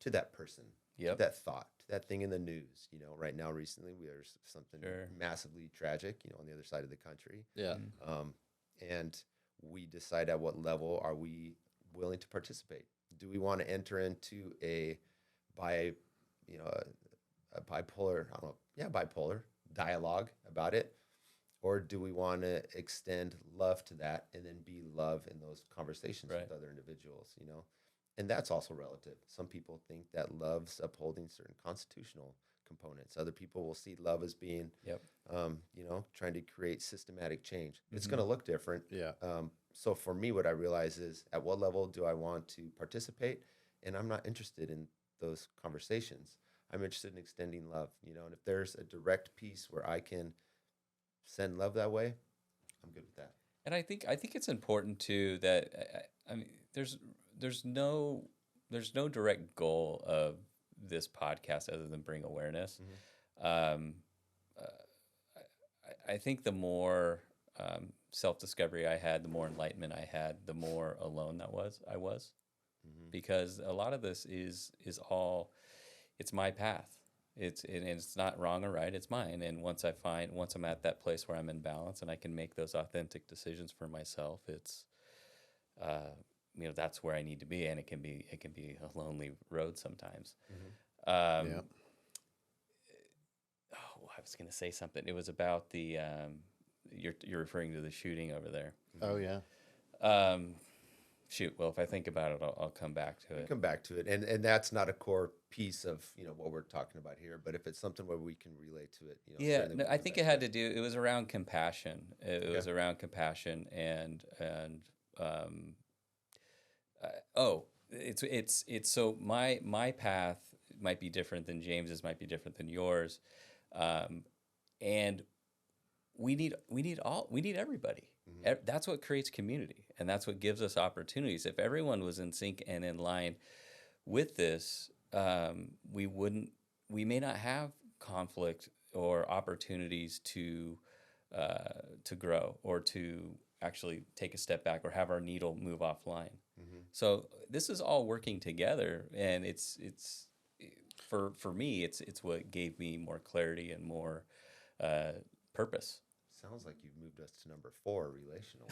to that person, to that thought, to that thing in the news. You know, right now, recently, there's something massively tragic, you know, on the other side of the country.
Yeah.
And we decide at what level are we willing to participate. Do we want to enter into a bipolar, bipolar dialogue about it? Or do we want to extend love to that and then be love in those conversations with other individuals, you know? And that's also relative. Some people think that love's upholding certain constitutional components. Other people will see love as being, you know, trying to create systematic change. It's going to look different.
Yeah.
So for me, what I realize is at what level do I want to participate? And I'm not interested in those conversations. I'm interested in extending love, you know, and if there's a direct piece where I can send love that way, I'm good with that.
And I think it's important too that I mean there's no direct goal of this podcast other than bring awareness. I think the more self-discovery I had, the more enlightenment I had, the more alone I was, because a lot of this is all, it's my path. It's not wrong or right. It's mine. And once I'm at that place where I'm in balance and I can make those authentic decisions for myself, it's, you know, that's where I need to be. And it can be a lonely road sometimes. I was going to say something. It was about the, you're referring to the shooting over there.
Oh yeah.
Shoot. Well, if I think about it, I'll come back to it.
Come back to it, and that's not a core piece of, you know, what we're talking about here. But if it's something where we can relate to it, you know,
yeah. No, I think it had to do. It was around compassion. It was around compassion, and it's so my path might be different than James's, might be different than yours, and we need everybody. That's what creates community, and that's what gives us opportunities. If everyone was in sync and in line with this, we may not have conflict or opportunities to grow or to actually take a step back or have our needle move offline. So this is all working together, and it's for me, it's what gave me more clarity and more purpose.
Sounds like you've moved us to number 4, relational.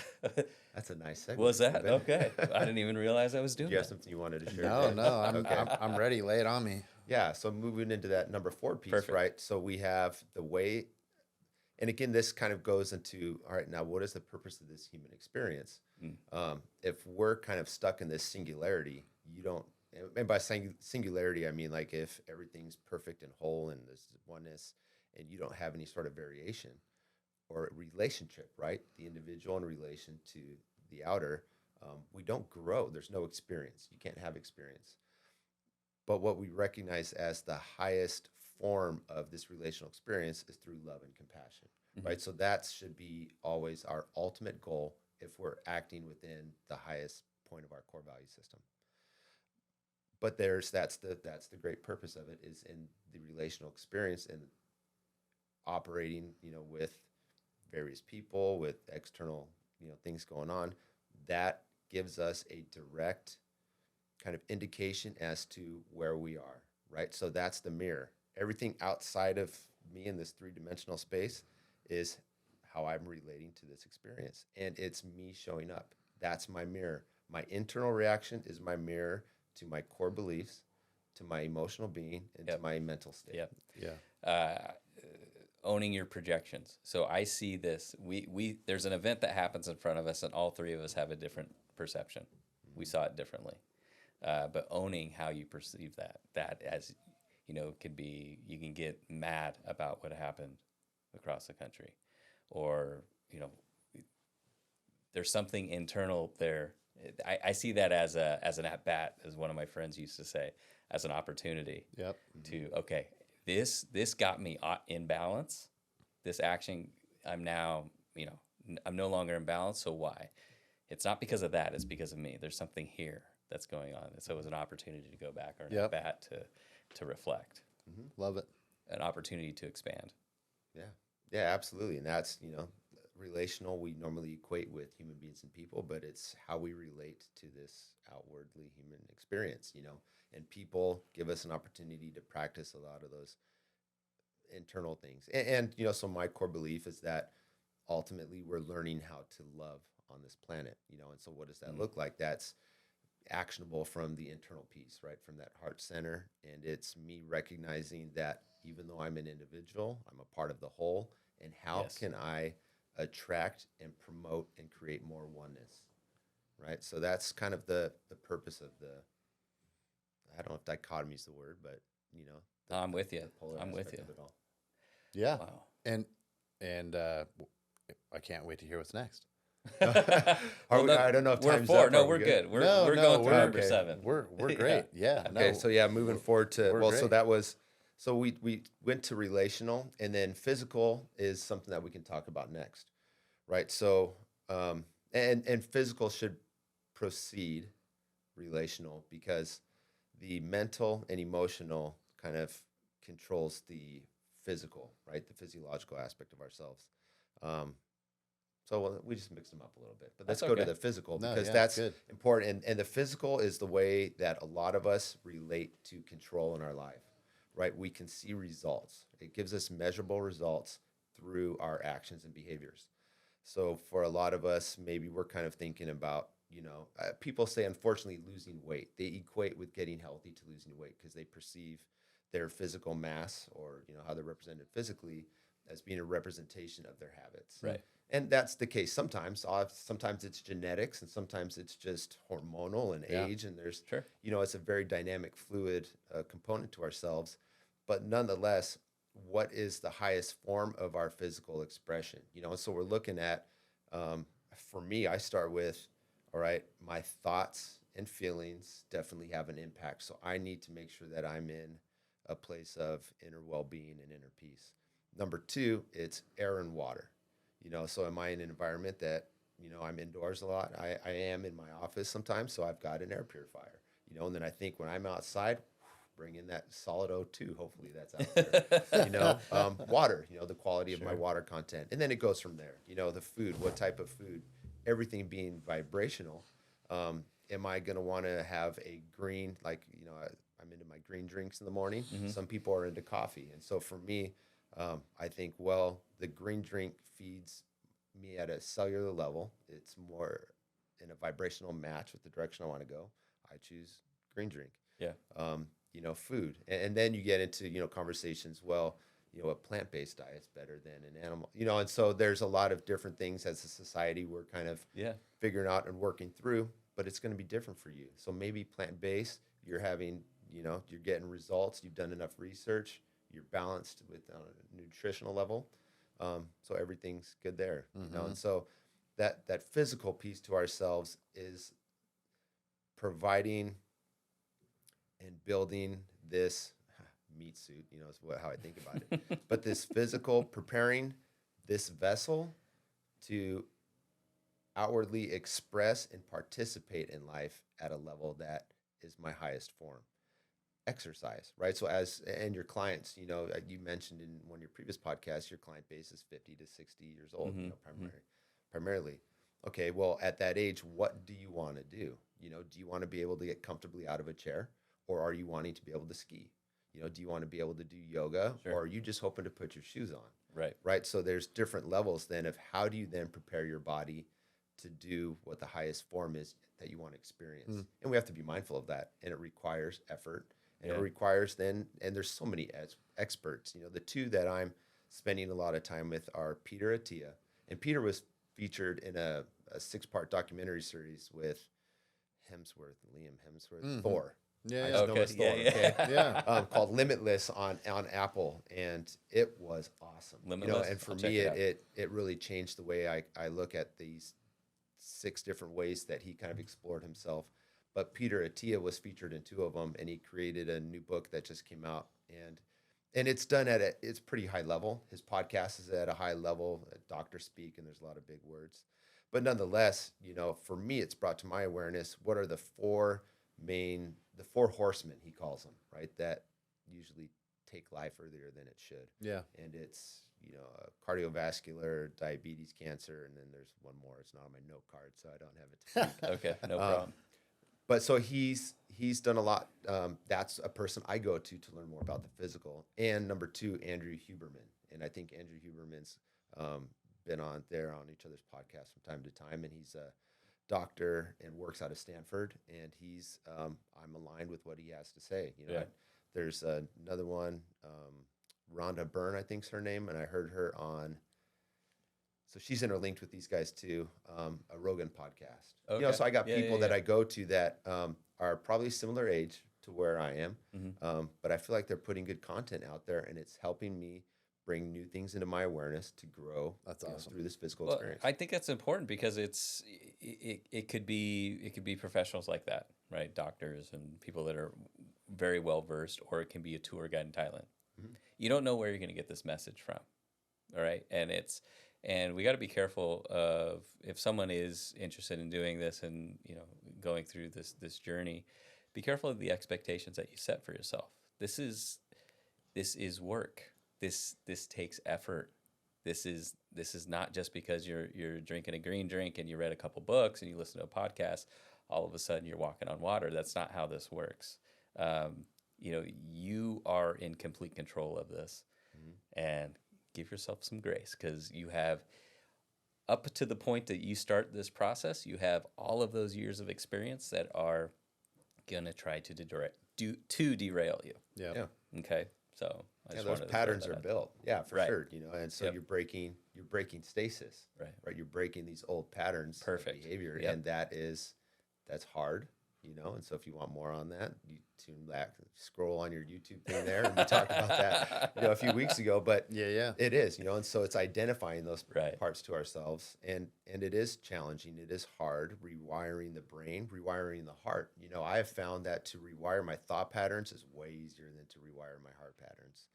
That's a nice segment.
Was that? Okay. I didn't even realize I was doing
Do you have
that.
something you wanted to share?
No, I'm ready. Lay it on me.
Yeah, so moving into that number 4 piece,
Perfect.
right? So we have the way, and again, this kind of goes into, all right, now what is the purpose of this human experience? If we're kind of stuck in this singularity, you don't, and by saying singularity, I mean like if everything's perfect and whole and there's oneness and you don't have any sort of variation or relationship, right? The individual in relation to the outer, we don't grow. There's no experience. You can't have experience. But what we recognize as the highest form of this relational experience is through love and compassion, right? So that should be always our ultimate goal if we're acting within the highest point of our core value system. But that's the great purpose of it, is in the relational experience and operating, you know, with various people, with external, you know, things going on. That gives us a direct kind of indication as to where we are, right? So that's the mirror. everything outside of me in this three-dimensional space is how I'm relating to this experience. And it's me showing up. That's my mirror. My internal reaction is my mirror to my core beliefs, to my emotional being, and to my mental state.
Yep.
Yeah.
Owning your projections. So I see this. We there's an event that happens in front of us, and all three of us have a different perception. We saw it differently. But owning how you perceive that as, could be, you can get mad about what happened across the country, or there's something internal there. I see that as an at bat, as one of my friends used to say, as an opportunity.
Yep.
To okay, this got me in balance. This action, I'm now, I'm no longer in balance. So why? It's not because of that. It's because of me. There's something here that's going on. And so it was an opportunity to go back, or an at bat to reflect.
Love it.
An opportunity to expand.
Yeah, absolutely. And that's, relational, we normally equate with human beings and people, but it's how we relate to this outwardly human experience, and people give us an opportunity to practice a lot of those internal things. And so my core belief is that ultimately we're learning how to love on this planet, and so what does that look like? That's actionable from the internal piece, right? From that heart center. And it's me recognizing that even though I'm an individual, I'm a part of the whole. And how can I attract and promote and create more oneness, right? So that's kind of the purpose of I don't know if dichotomy is the word, but
I'm with you.
I'm with you. Of it all.
Yeah.
Wow.
And I can't wait to hear what's next.
I don't know if
we're
time's
four.
up.
No,
Are we
we're good. We're
No,
going through
we're
number
okay.
7.
We're great. Yeah.
Okay,
No,
so moving forward to
we're
so
great.
that was we went to relational, and then physical is something that we can talk about next, right? So and physical should precede relational, because the mental and emotional kind of controls the physical, right? The physiological aspect of ourselves. So we just mixed them up a little bit, but let's
That's
go to
okay.
the physical,
No,
because
yeah,
that's
good.
important. And the physical is the way that a lot of us relate to control in our life, right? We can see results. It gives us measurable results through our actions and behaviors. So for a lot of us, maybe we're kind of thinking about, people say, unfortunately, losing weight. They equate with getting healthy to losing weight, because they perceive their physical mass, or, how they're represented physically, as being a representation of their habits.
Right.
And that's the case sometimes. Sometimes it's genetics, and sometimes it's just hormonal and age. And there's,
Sure.
it's a very dynamic, fluid component to ourselves. But nonetheless, what is the highest form of our physical expression? And so we're looking at, for me, I start with, all right, my thoughts and feelings definitely have an impact. So I need to make sure that I'm in a place of inner well-being and inner peace. Number 2, it's air and water. So am I in an environment that, I'm indoors a lot? I am in my office sometimes, so I've got an air purifier, and then I think when I'm outside, bring in that solid O2. Hopefully that's out there. Water, the quality of my water content. And then it goes from there. The food, what type of food, everything being vibrational. Am I going to want to have a green, I'm into my green drinks in the morning.
Mm-hmm.
Some people are into coffee. And so for me, I think, the green drink feeds me at a cellular level. It's more in a vibrational match with the direction I want to go. I choose green drink.
Yeah.
Food. And then you get into, conversations, a plant-based diet's better than an animal, and so there's a lot of different things as a society we're kind of figuring out and working through, but it's going to be different for you. So maybe plant-based, you're having, you're getting results, you've done enough research, you're balanced with on a nutritional level. So everything's good there, and so that physical piece to ourselves is providing and building this meat suit, is how I think about it. But this physical, preparing this vessel to outwardly express and participate in life at a level that is my highest form. Exercise, right? So and your clients, you mentioned in one of your previous podcasts, your client base is 50 to 60 years old, primarily. Okay, well, at that age, what do you want to do? Do you want to be able to get comfortably out of a chair, or are you wanting to be able to ski? Do you want to be able to do yoga,
Sure.
or are you just hoping to put your shoes on?
Right.
Right. So there's different levels then of how do you then prepare your body to do what the highest form is that you want to experience. And we have to be mindful of that. And it requires effort. And it requires then, and there's so many experts. The two that I'm spending a lot of time with are Peter Attia. And Peter was featured in a 6-part documentary series with Liam Hemsworth, Thor.
Yeah,
I
yeah.
just know
Okay.
it's Thor,
Yeah, yeah.
okay?
Yeah.
Called Limitless on Apple, and it was awesome.
Limitless?
And for
I'll check
me,
it
it really changed the way I look at these 6 different ways that he kind of explored himself. But Peter Attia was featured in 2 of them, and he created a new book that just came out, and it's done it's pretty high level. His podcast is at a high level, doctor speak, and there's a lot of big words. But nonetheless, for me, it's brought to my awareness what are the 4 horsemen, he calls them, right? That usually take life earlier than it should.
Yeah.
And it's, cardiovascular, diabetes, cancer, and then there's one more. It's not on my note card, so I don't have it to speak.
Okay. No problem.
But so he's done a lot. That's a person I go to learn more about the physical. And number 2, Andrew Huberman. And I think Andrew Huberman's been on each other's podcasts from time to time. And he's a doctor and works out of Stanford. And I'm aligned with what he has to say. There's another one, Rhonda Byrne, I think's her name. And I heard her on, so she's interlinked with these guys too, a Rogan podcast.
Okay.
So I got people that I go to that are probably similar age to where I am, but I feel like they're putting good content out there, and it's helping me bring new things into my awareness to grow.
That's awesome.
Through this physical
Well,
experience.
I think that's important because it could be professionals like that, right? Doctors and people that are very well versed, or it can be a tour guide in Thailand. You don't know where you're going to get this message from, all right? And we got to be careful of if someone is interested in doing this and going through this journey, be careful of the expectations that you set for yourself. This is work. This takes effort. This is not just because you're drinking a green drink and you read a couple books and you listen to a podcast, all of a sudden you're walking on water. That's not how this works. You are in complete control of this, and give yourself some grace, because you have, up to the point that you start this process, you have all of those years of experience that are gonna try to derail you.
Yeah.
Okay, so I just
those
wanted to
patterns
throw
are
that out.
built. Yeah, for
Right.
sure. And so
Yep.
you're breaking stasis.
Right.
You're breaking these old patterns
Perfect.
of behavior,
Yep.
and that's hard. And so if you want more on that, you tune back, scroll on your YouTube thing there, and we talked about that, a few weeks ago. But
Yeah.
it is, and so it's identifying those
Right.
parts to ourselves, and it is challenging. It is hard rewiring the brain, rewiring the heart. I have found that to rewire my thought patterns is way easier than to rewire my heart patterns.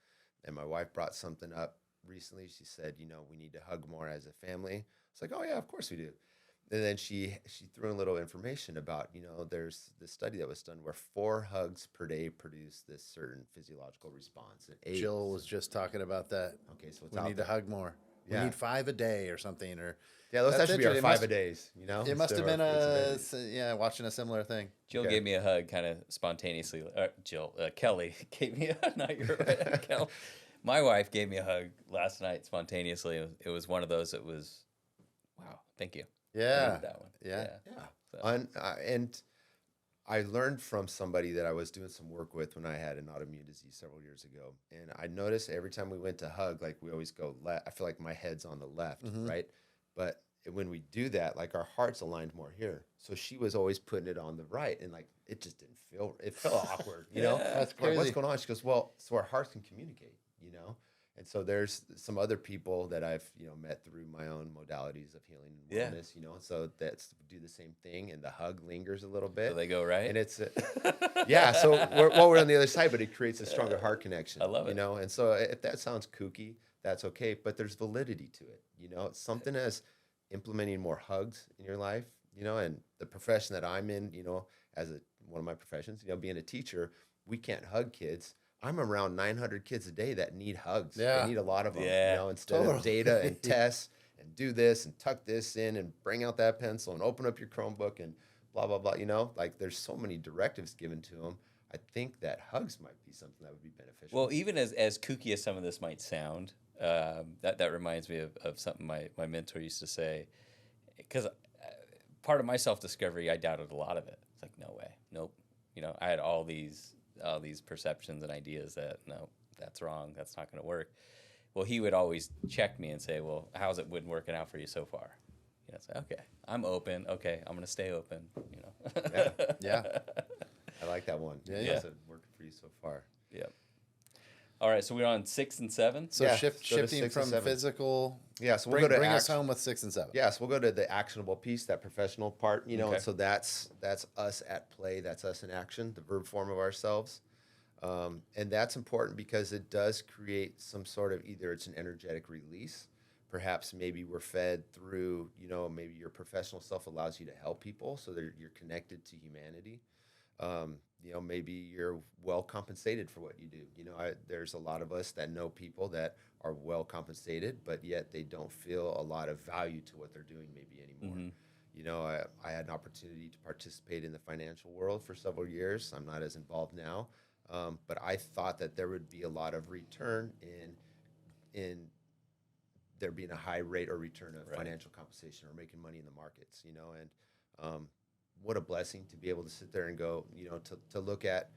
And my wife brought something up recently. She said, we need to hug more as a family. It's like, oh yeah, of course we do. And then she threw in a little information about, there's this study that was done where 4 hugs per day produce this certain physiological response. And 8,
Jill was just talking about that.
okay, so it's
We
out
need to
there.
hug more.
Yeah.
We need 5 a day or something. Or
Yeah, that
That's
should be our
interesting.
5 a days.
it must have been watching a similar thing.
Jill
Okay.
gave me a hug kind of spontaneously. Kelly gave me not your Kelly. My wife gave me a hug last night spontaneously. It was one of those that was, wow, thank you. I
Yeah.
needed that one.
Yeah.
Yeah.
So-
And I learned from somebody that I was doing some work with when I had an autoimmune disease several years ago. And I noticed every time we went to hug, like we always go left. I feel like my head's on the left, right? But when we do that, like our heart's aligned more here. So she was always putting it on the right. And like, it just didn't feel, it felt awkward,
That's
I'm like, what's
crazy.
going on? She goes, well, so our hearts can communicate, And so there's some other people that I've, met through my own modalities of healing and
Yeah.
wellness, so that's do the same thing, and the hug lingers a little bit.
So they go right.
And it's, yeah, so we're on the other side, but it creates a stronger heart connection.
I love it.
And so if that sounds kooky, that's okay, but there's validity to it. It's something as implementing more hugs in your life, and the profession that I'm in, as one of my professions, being a teacher, we can't hug kids. I'm around 900 kids a day that need hugs.
Yeah.
They need a lot of them,
Yeah.
instead of data and tests and do this and tuck this in and bring out that pencil and open up your Chromebook and blah, blah, blah, like there's so many directives given to them. I think that hugs might be something that would be beneficial.
Well, even as kooky as some of this might sound, that reminds me of something my mentor used to say, because part of my self-discovery, I doubted a lot of it. It's like, no way, nope. I had all these perceptions and ideas that, no, that's wrong, that's not going to work. Well, he would always check me and say, well, how's it been working out for you so far? Say, okay, I'm open. Okay, I'm going to stay open.
Yeah.
I like that one.
Yeah.
How's it working for you so far?
Yep. All right, so we're on 6 and 7.
So
Yeah,
shifting
6 and
from
7.
physical.
Yeah, so
bring us home with 6 and 7.
Yeah, so we'll go to the actionable piece, that professional part,
Okay.
and so that's us at play, that's us in action, the verb form of ourselves. And that's important because it does create some sort of, either it's an energetic release, perhaps maybe we're fed through, maybe your professional self allows you to help people so that you're connected to humanity. Maybe you're well compensated for what you do. There's a lot of us that know people that are well compensated, but yet they don't feel a lot of value to what they're doing maybe anymore. I had an opportunity to participate in the financial world for several years. I'm not as involved now, but I thought that there would be a lot of return in there being a high rate or return of financial compensation or making money in the markets, and what a blessing to be able to sit there and go, to look at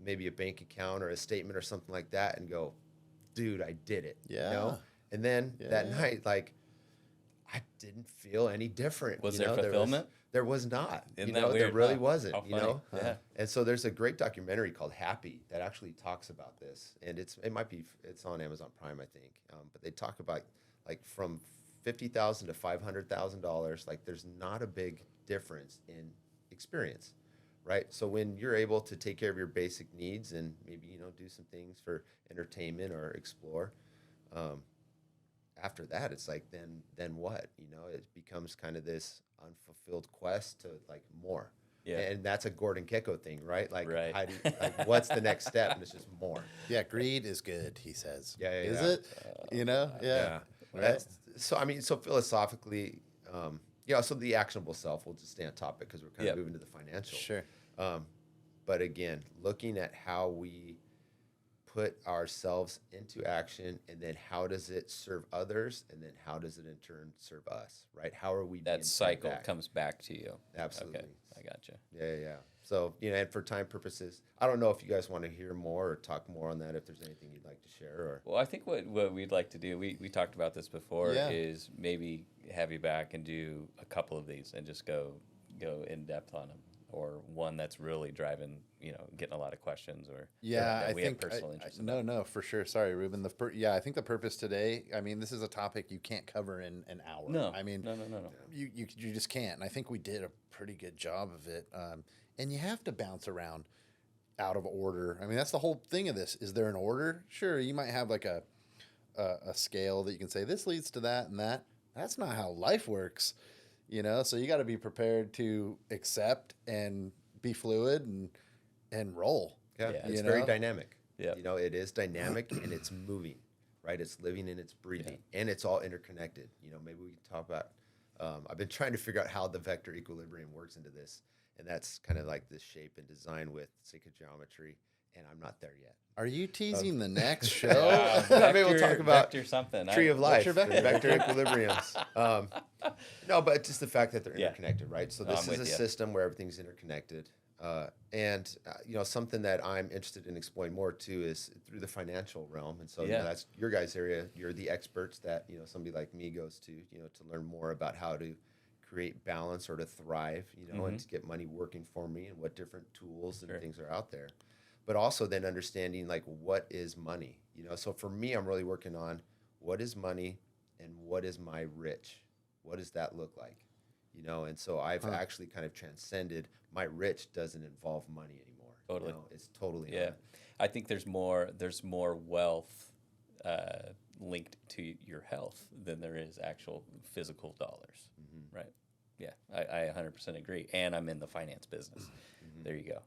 maybe a bank account or a statement or something like that and go, dude, I did it.
Yeah.
And then that night, like, I didn't feel any different.
Was there fulfillment?
There was not.
Isn't that weird?
There really
Huh?
wasn't.
How funny. Yeah.
And so there's a great documentary called Happy that actually talks about this, and it's on Amazon Prime, I think. But they talk about, like, from $50,000 to $500,000. Like, there's not a big difference in experience, right? So when you're able to take care of your basic needs and maybe do some things for entertainment or explore, after that it's like then what? It becomes kind of this unfulfilled quest to, like, more.
Yeah.
And that's a Gordon Gekko thing, right? Like,
Right.
how do you, like, what's the next step? And it's just more.
Yeah, greed is good, he says.
Yeah,
Is
yeah.
it? Yeah. Right.
So philosophically, so the actionable self, we'll just stay on topic because we're kind of moving to the financial.
Sure.
But again, looking at how we put ourselves into action, and then how does it serve others, and then how does it in turn serve us, right? How are we being
That cycle
fed back?
comes back to you.
Absolutely.
Okay, I gotcha.
Yeah. So, and for time purposes, I don't know if you guys want to hear more or talk more on that, if there's anything you'd like to share. Or
Well, I think what we'd like to do, we talked about this before,
Yeah.
is maybe have you back and do a couple of these and just go in depth on them, or one that's really driving, getting a lot of questions, or
Yeah,
that
I think
have personal interest in.
no, for sure. Sorry, Ruben. I think the purpose today. I mean, this is a topic you can't cover in an hour.
No,
I mean,
no.
You just can't. And I think we did a pretty good job of it. And you have to bounce around out of order. I mean, that's the whole thing of this. Is there an order? Sure, you might have like a scale that you can say this leads to that and that. That's not how life works, So you got to be prepared to accept and be fluid and roll.
Yeah,
Yeah.
it's very dynamic.
Yeah.
It is dynamic and it's moving, right? It's living and it's breathing, and it's all interconnected. Maybe we can talk about. I've been trying to figure out how the vector equilibrium works into this, and that's kind of like this shape and design with sacred geometry, and I'm not there yet.
Are you teasing the next show?
Maybe we'll talk about
vector something.
Tree of life,
your
the
vector?
vector equilibriums. No, but just the fact that they're
Yeah.
interconnected, right? So
No,
this
I'm
is
with
a
you.
system where everything's interconnected. And something that I'm interested in exploring more too is through the financial realm. And so that's your guys' area. You're the experts that somebody like me goes to to learn more about how to create balance or to thrive, and to get money working for me, and what different tools and things are out there. But also then understanding, like, what is money? So for me, I'm really working on what is money and what is my rich? What does that look like? And so I've actually kind of transcended my rich doesn't involve money anymore.
Totally.
It's totally
Yeah, I think there's more wealth linked to your health than there is actual physical dollars, right? Yeah, I 100% agree, and I'm in the finance business. There you go.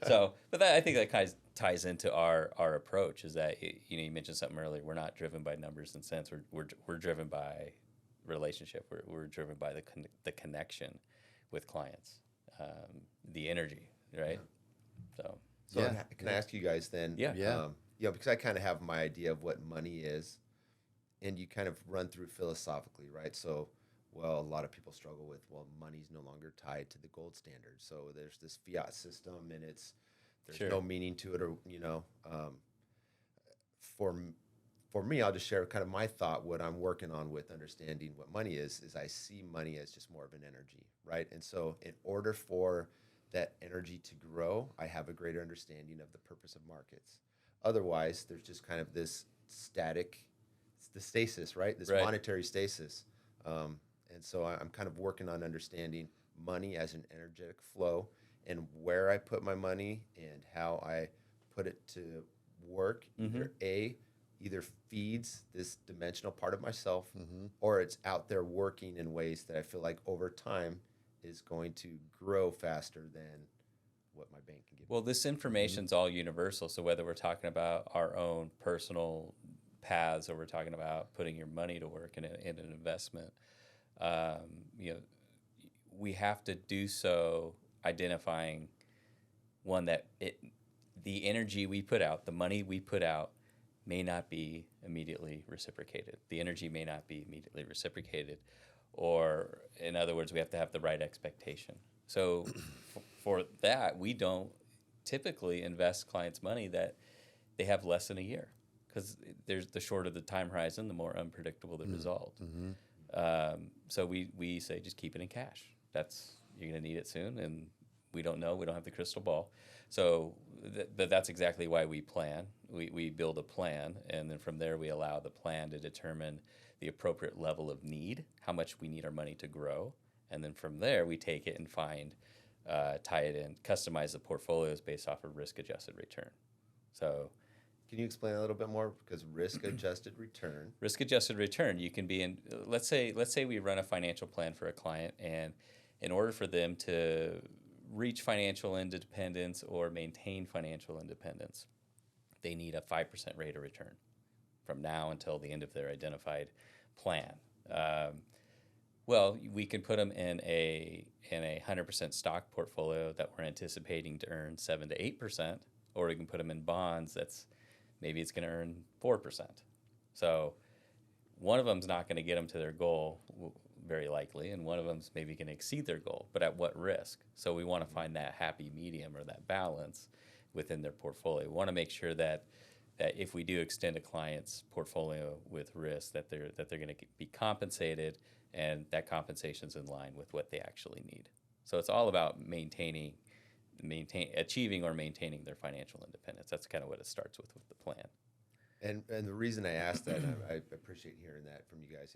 So, but I think that kind of ties into our approach. Is that you mentioned something earlier? We're not driven by numbers and cents. We're driven by relationship. We're driven by the connection with clients, the energy, right? So
So
Yeah.
can I ask you guys then?
Yeah.
Yeah.
Because I kind of have my idea of what money is, and you kind of run through philosophically, right? So, well, a lot of people struggle with, well, money's no longer tied to the gold standard. So there's this fiat system, and there's
Sure.
no meaning to it, or for for me, I'll just share kind of my thought. What I'm working on with understanding what money is I see money as just more of an energy, right? And so, in order for that energy to grow, I have a greater understanding of the purpose of markets. Otherwise, there's just kind of this static, the stasis, right? This
Right.
monetary stasis. And so I'm kind of working on understanding money as an energetic flow, and where I put my money and how I put it to work. Either feeds this dimensional part of myself, or it's out there working in ways that I feel like over time is going to grow faster than what my bank can give me.
Well, this information's all universal. So whether we're talking about our own personal paths or we're talking about putting your money to work in an investment, we have to do so identifying one that the energy we put out, the money we put out, may not be immediately reciprocated. The energy may not be immediately reciprocated. Or, in other words, we have to have the right expectation. So for that, we don't typically invest clients' money that they have less than a year, because the shorter the time horizon, the more unpredictable the result. So we say just keep it in cash. You're going to need it soon, and we don't know. We don't have the crystal ball. So that's exactly why we plan. We build a plan, and then from there we allow the plan to determine the appropriate level of need, how much we need our money to grow, and then from there we take it and tie it in, customize the portfolios based off of risk-adjusted return. So,
can you explain a little bit more? Because risk-adjusted return.
Risk-adjusted return, you can be in. Let's say we run a financial plan for a client, and in order for them to reach financial independence or maintain financial independence, they need a 5% rate of return from now until the end of their identified plan. Well, we can put them in a 100% stock portfolio that we're anticipating to earn 7 to 8%, or we can put them in bonds maybe it's going to earn 4%. So one of them's not going to get them to their goal, very likely, and one of them's maybe going to exceed their goal, but at what risk? So we want to find that happy medium or that balance within their portfolio. We want to make sure that if we do extend a client's portfolio with risk, that they're going to be compensated, and that compensation's in line with what they actually need. So it's all about achieving or maintaining their financial independence. That's kind of what it starts with the plan.
And the reason I asked that, and I appreciate hearing that from you guys.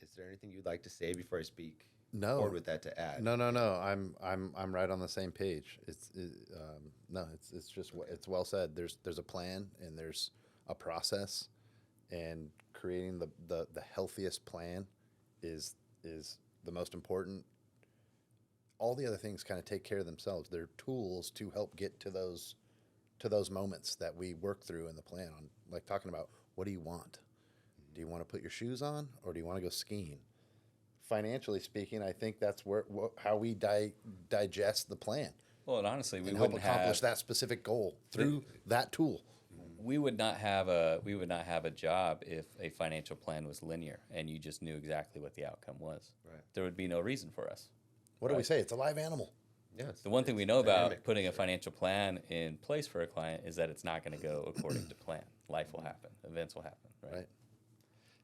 Is there anything you'd like to say before I speak?
No.
Forward with that to add.
No. I'm right on the same page. It's just it's well said. There's a plan and there's a process, and creating the healthiest plan is the most important. All the other things kind of take care of themselves. They're tools to help get to those moments that we work through in the plan. On like talking about, what do you want? Do you want to put your shoes on, or do you want to go skiing? Financially speaking, I think that's how we digest the plan.
Well, and honestly, we
and
wouldn't
help accomplish that specific goal through that tool.
We would not have a job if a financial plan was linear and you just knew exactly what the outcome was.
Right.
There would be no reason for us.
What do we say? It's a live animal.
Yeah,
The one thing we know about
dynamic,
putting a
sure.
financial plan in place for a client is that it's not going to go according to plan. Life will happen. Events will happen. Right.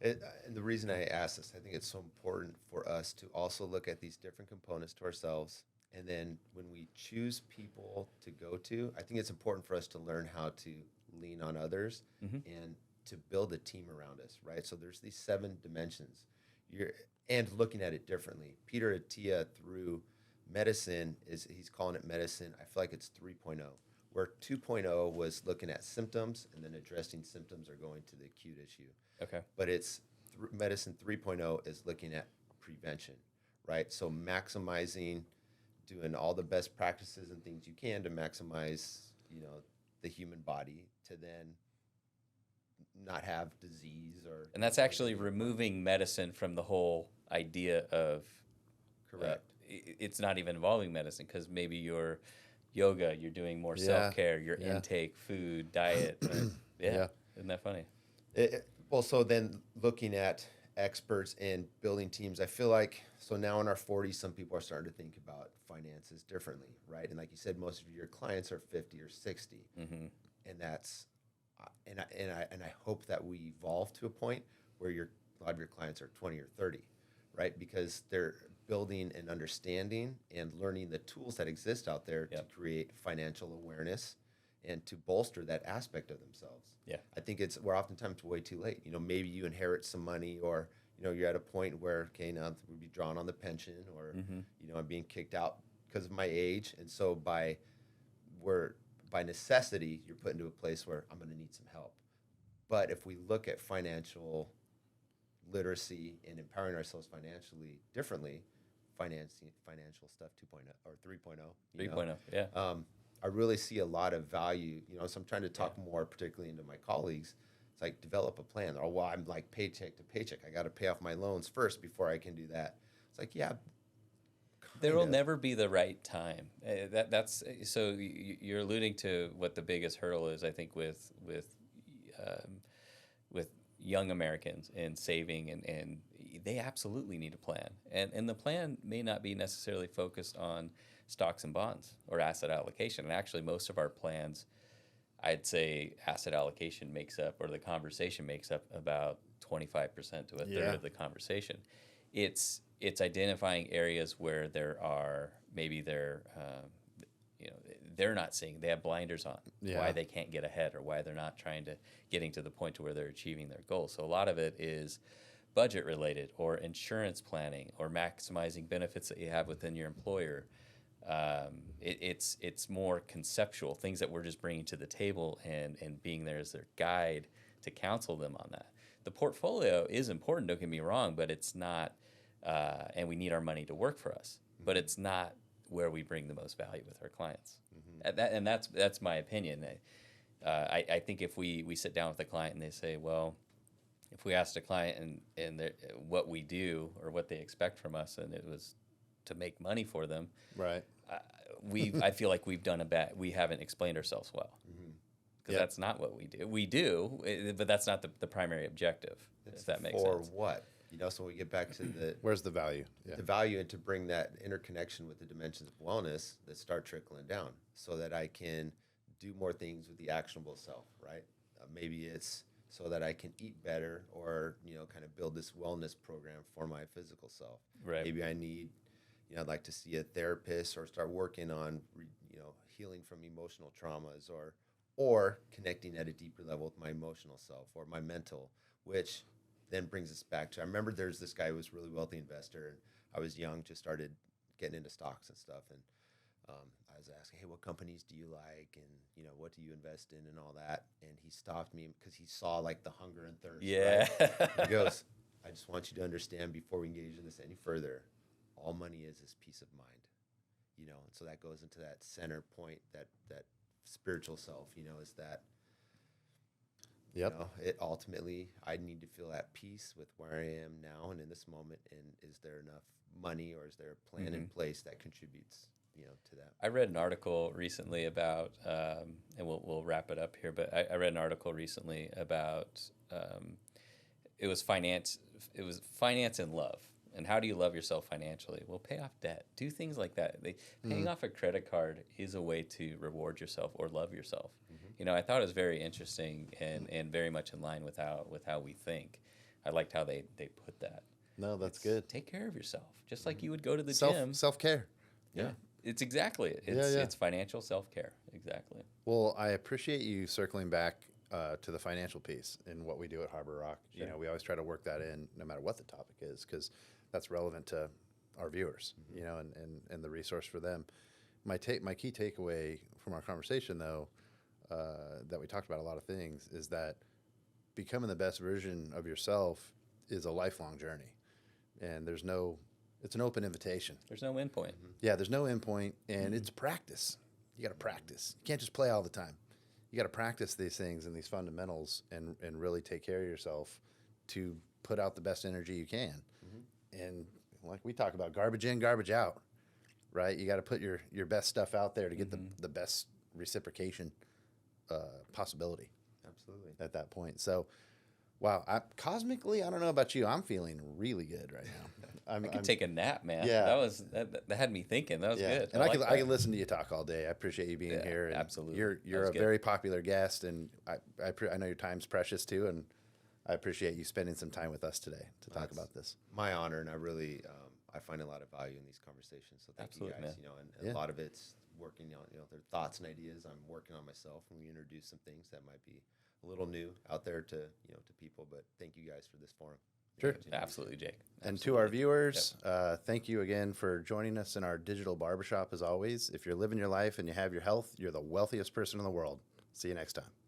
And the reason I ask this, I think it's so important for us to also look at these different components to ourselves. And then when we choose people to go to, I think it's important for us to learn how to lean on others and to build a team around us, right? So there's these 7 dimensions. And looking at it differently. Peter Attia, through medicine, he's calling it medicine. I feel like it's 3.0, where 2.0 was looking at symptoms and then addressing symptoms or going to the acute issue.
Okay.
But it's medicine 3.0 is looking at prevention, right? So maximizing, doing all the best practices and things you can to maximize, the human body to then not have disease or.
And that's actually removing medicine from the whole idea of.
Correct.
It's not even involving medicine, because maybe you're yoga, you're doing more
Yeah.
self-care, your
Yeah.
intake, food, diet. Yeah.
Yeah.
Isn't that funny?
Well, so then looking at experts and building teams, I feel like so now in our 40s, some people are starting to think about finances differently, right? And like you said, most of your clients are 50 or 60,
Mm-hmm.
and that's and I hope that we evolve to a point where a lot of your clients are 20 or 30, right? Because they're building an understanding and learning the tools that exist out there
Yep.
to create financial awareness and to bolster that aspect of themselves.
Yeah.
I think we're oftentimes way too late. Maybe you inherit some money, or you're at a point where now we'd be drawn on the pension, or
Mm-hmm.
I'm being kicked out because of my age, and so by necessity you're put into a place where I'm going to need some help. But if we look at financial literacy and empowering ourselves financially differently, financial stuff 2.0 or 3.0,
3.0. Yeah.
I really see a lot of value, so I'm trying to talk more particularly into my colleagues. It's like, develop a plan. Or, well, I'm like paycheck to paycheck. I got to pay off my loans first before I can do that. It's like, yeah.
There will never be the right time. That's so you're alluding to what the biggest hurdle is, I think, with young Americans and saving, and they absolutely need a plan. And the plan may not be necessarily focused on stocks and bonds or asset allocation. And actually, most of our plans, I'd say asset allocation makes up, or the conversation makes up, about 25% to a third of the conversation. It's identifying areas where they're not seeing, they have blinders on, why they can't get ahead, or why they're not getting to the point to where they're achieving their goals. So a lot of it is budget related, or insurance planning, or maximizing benefits that you have within your employer. It's more conceptual things that we're just bringing to the table and being there as their guide to counsel them on that. The portfolio is important, don't get me wrong, but it's not, and we need our money to work for us, but it's not where we bring the most value with our clients. And that's my opinion. I think if we sit down with a client and they say, well, if we asked a client and what we do or what they expect from us, and it was to make money for them,
Right.
I feel like we haven't explained ourselves well, because that's not what we do. We do, but that's not the primary objective. If that makes sense.
For what? So we get back to
where's the value?
The value, and to bring that interconnection with the dimensions of wellness that start trickling down, so that I can do more things with the actionable self, right? Maybe it's so that I can eat better, or kind of build this wellness program for my physical self.
Right.
Maybe I need, I'd like to see a therapist, or start working on healing from emotional traumas, or connecting at a deeper level with my emotional self or my mental, which then brings us back to, I remember there's this guy who was a really wealthy investor, and I was young, just started getting into stocks and stuff, and I was asking, hey, what companies do you like, and what do you invest in, and all that, and he stopped me because he saw like the hunger and thirst.
Yeah.
Right? He goes, I just want you to understand, before we engage in this any further, all money is peace of mind, and so that goes into that center point, that spiritual self, is that.
Yep.
It ultimately, I need to feel at peace with where I am now and in this moment. And is there enough money, or is there a plan in place that contributes, to that?
I read an article recently about, and we'll wrap it up here, but I read an article recently about, it was finance and love. And how do you love yourself financially? Well, pay off debt. Do things like that. Paying off a credit card is a way to reward yourself or love yourself. I thought it was very interesting and very much in line with how we think. I liked how they put that.
No, that's good.
Take care of yourself, just like you would go to the
Self
gym.
Self-care.
Yeah, it's exactly it. It's financial self-care. Exactly.
Well, I appreciate you circling back to the financial piece in what we do at Harbor Rock.
Sure.
We always try to work that in, no matter what the topic is, because that's relevant to our viewers, and the resource for them. My key takeaway from our conversation, though, that we talked about a lot of things, is that becoming the best version of yourself is a lifelong journey, and it's an open invitation.
There's no end point.
Yeah, there's no end point, and it's practice. You got to practice. You can't just play all the time. You got to practice these things and these fundamentals, and really take care of yourself to put out the best energy you can. And like we talk about, garbage in, garbage out. right? You got to put your best stuff out there to get the best reciprocation possibility.
Absolutely.
At that point. So, wow, cosmically, I don't know about you, I'm feeling really good right now.
I could take a nap, man.
Yeah.
That had me thinking. That was good.
And I could listen to you talk all day. I appreciate you being here. And
absolutely.
You're a very popular guest, and I know your time's precious too, and I appreciate you spending some time with us today to talk about this.
My honor, and I really I find a lot of value in these conversations. So thank you guys.
Man.
You know, and a lot of it's working on their thoughts and ideas. I'm working on myself, and we introduce some things that might be a little new out there to to people. But thank you guys for this forum.
Sure.
Absolutely, Jake.
And to our viewers, thank you again for joining us in our digital barbershop as always. If you're living your life and you have your health, you're the wealthiest person in the world. See you next time.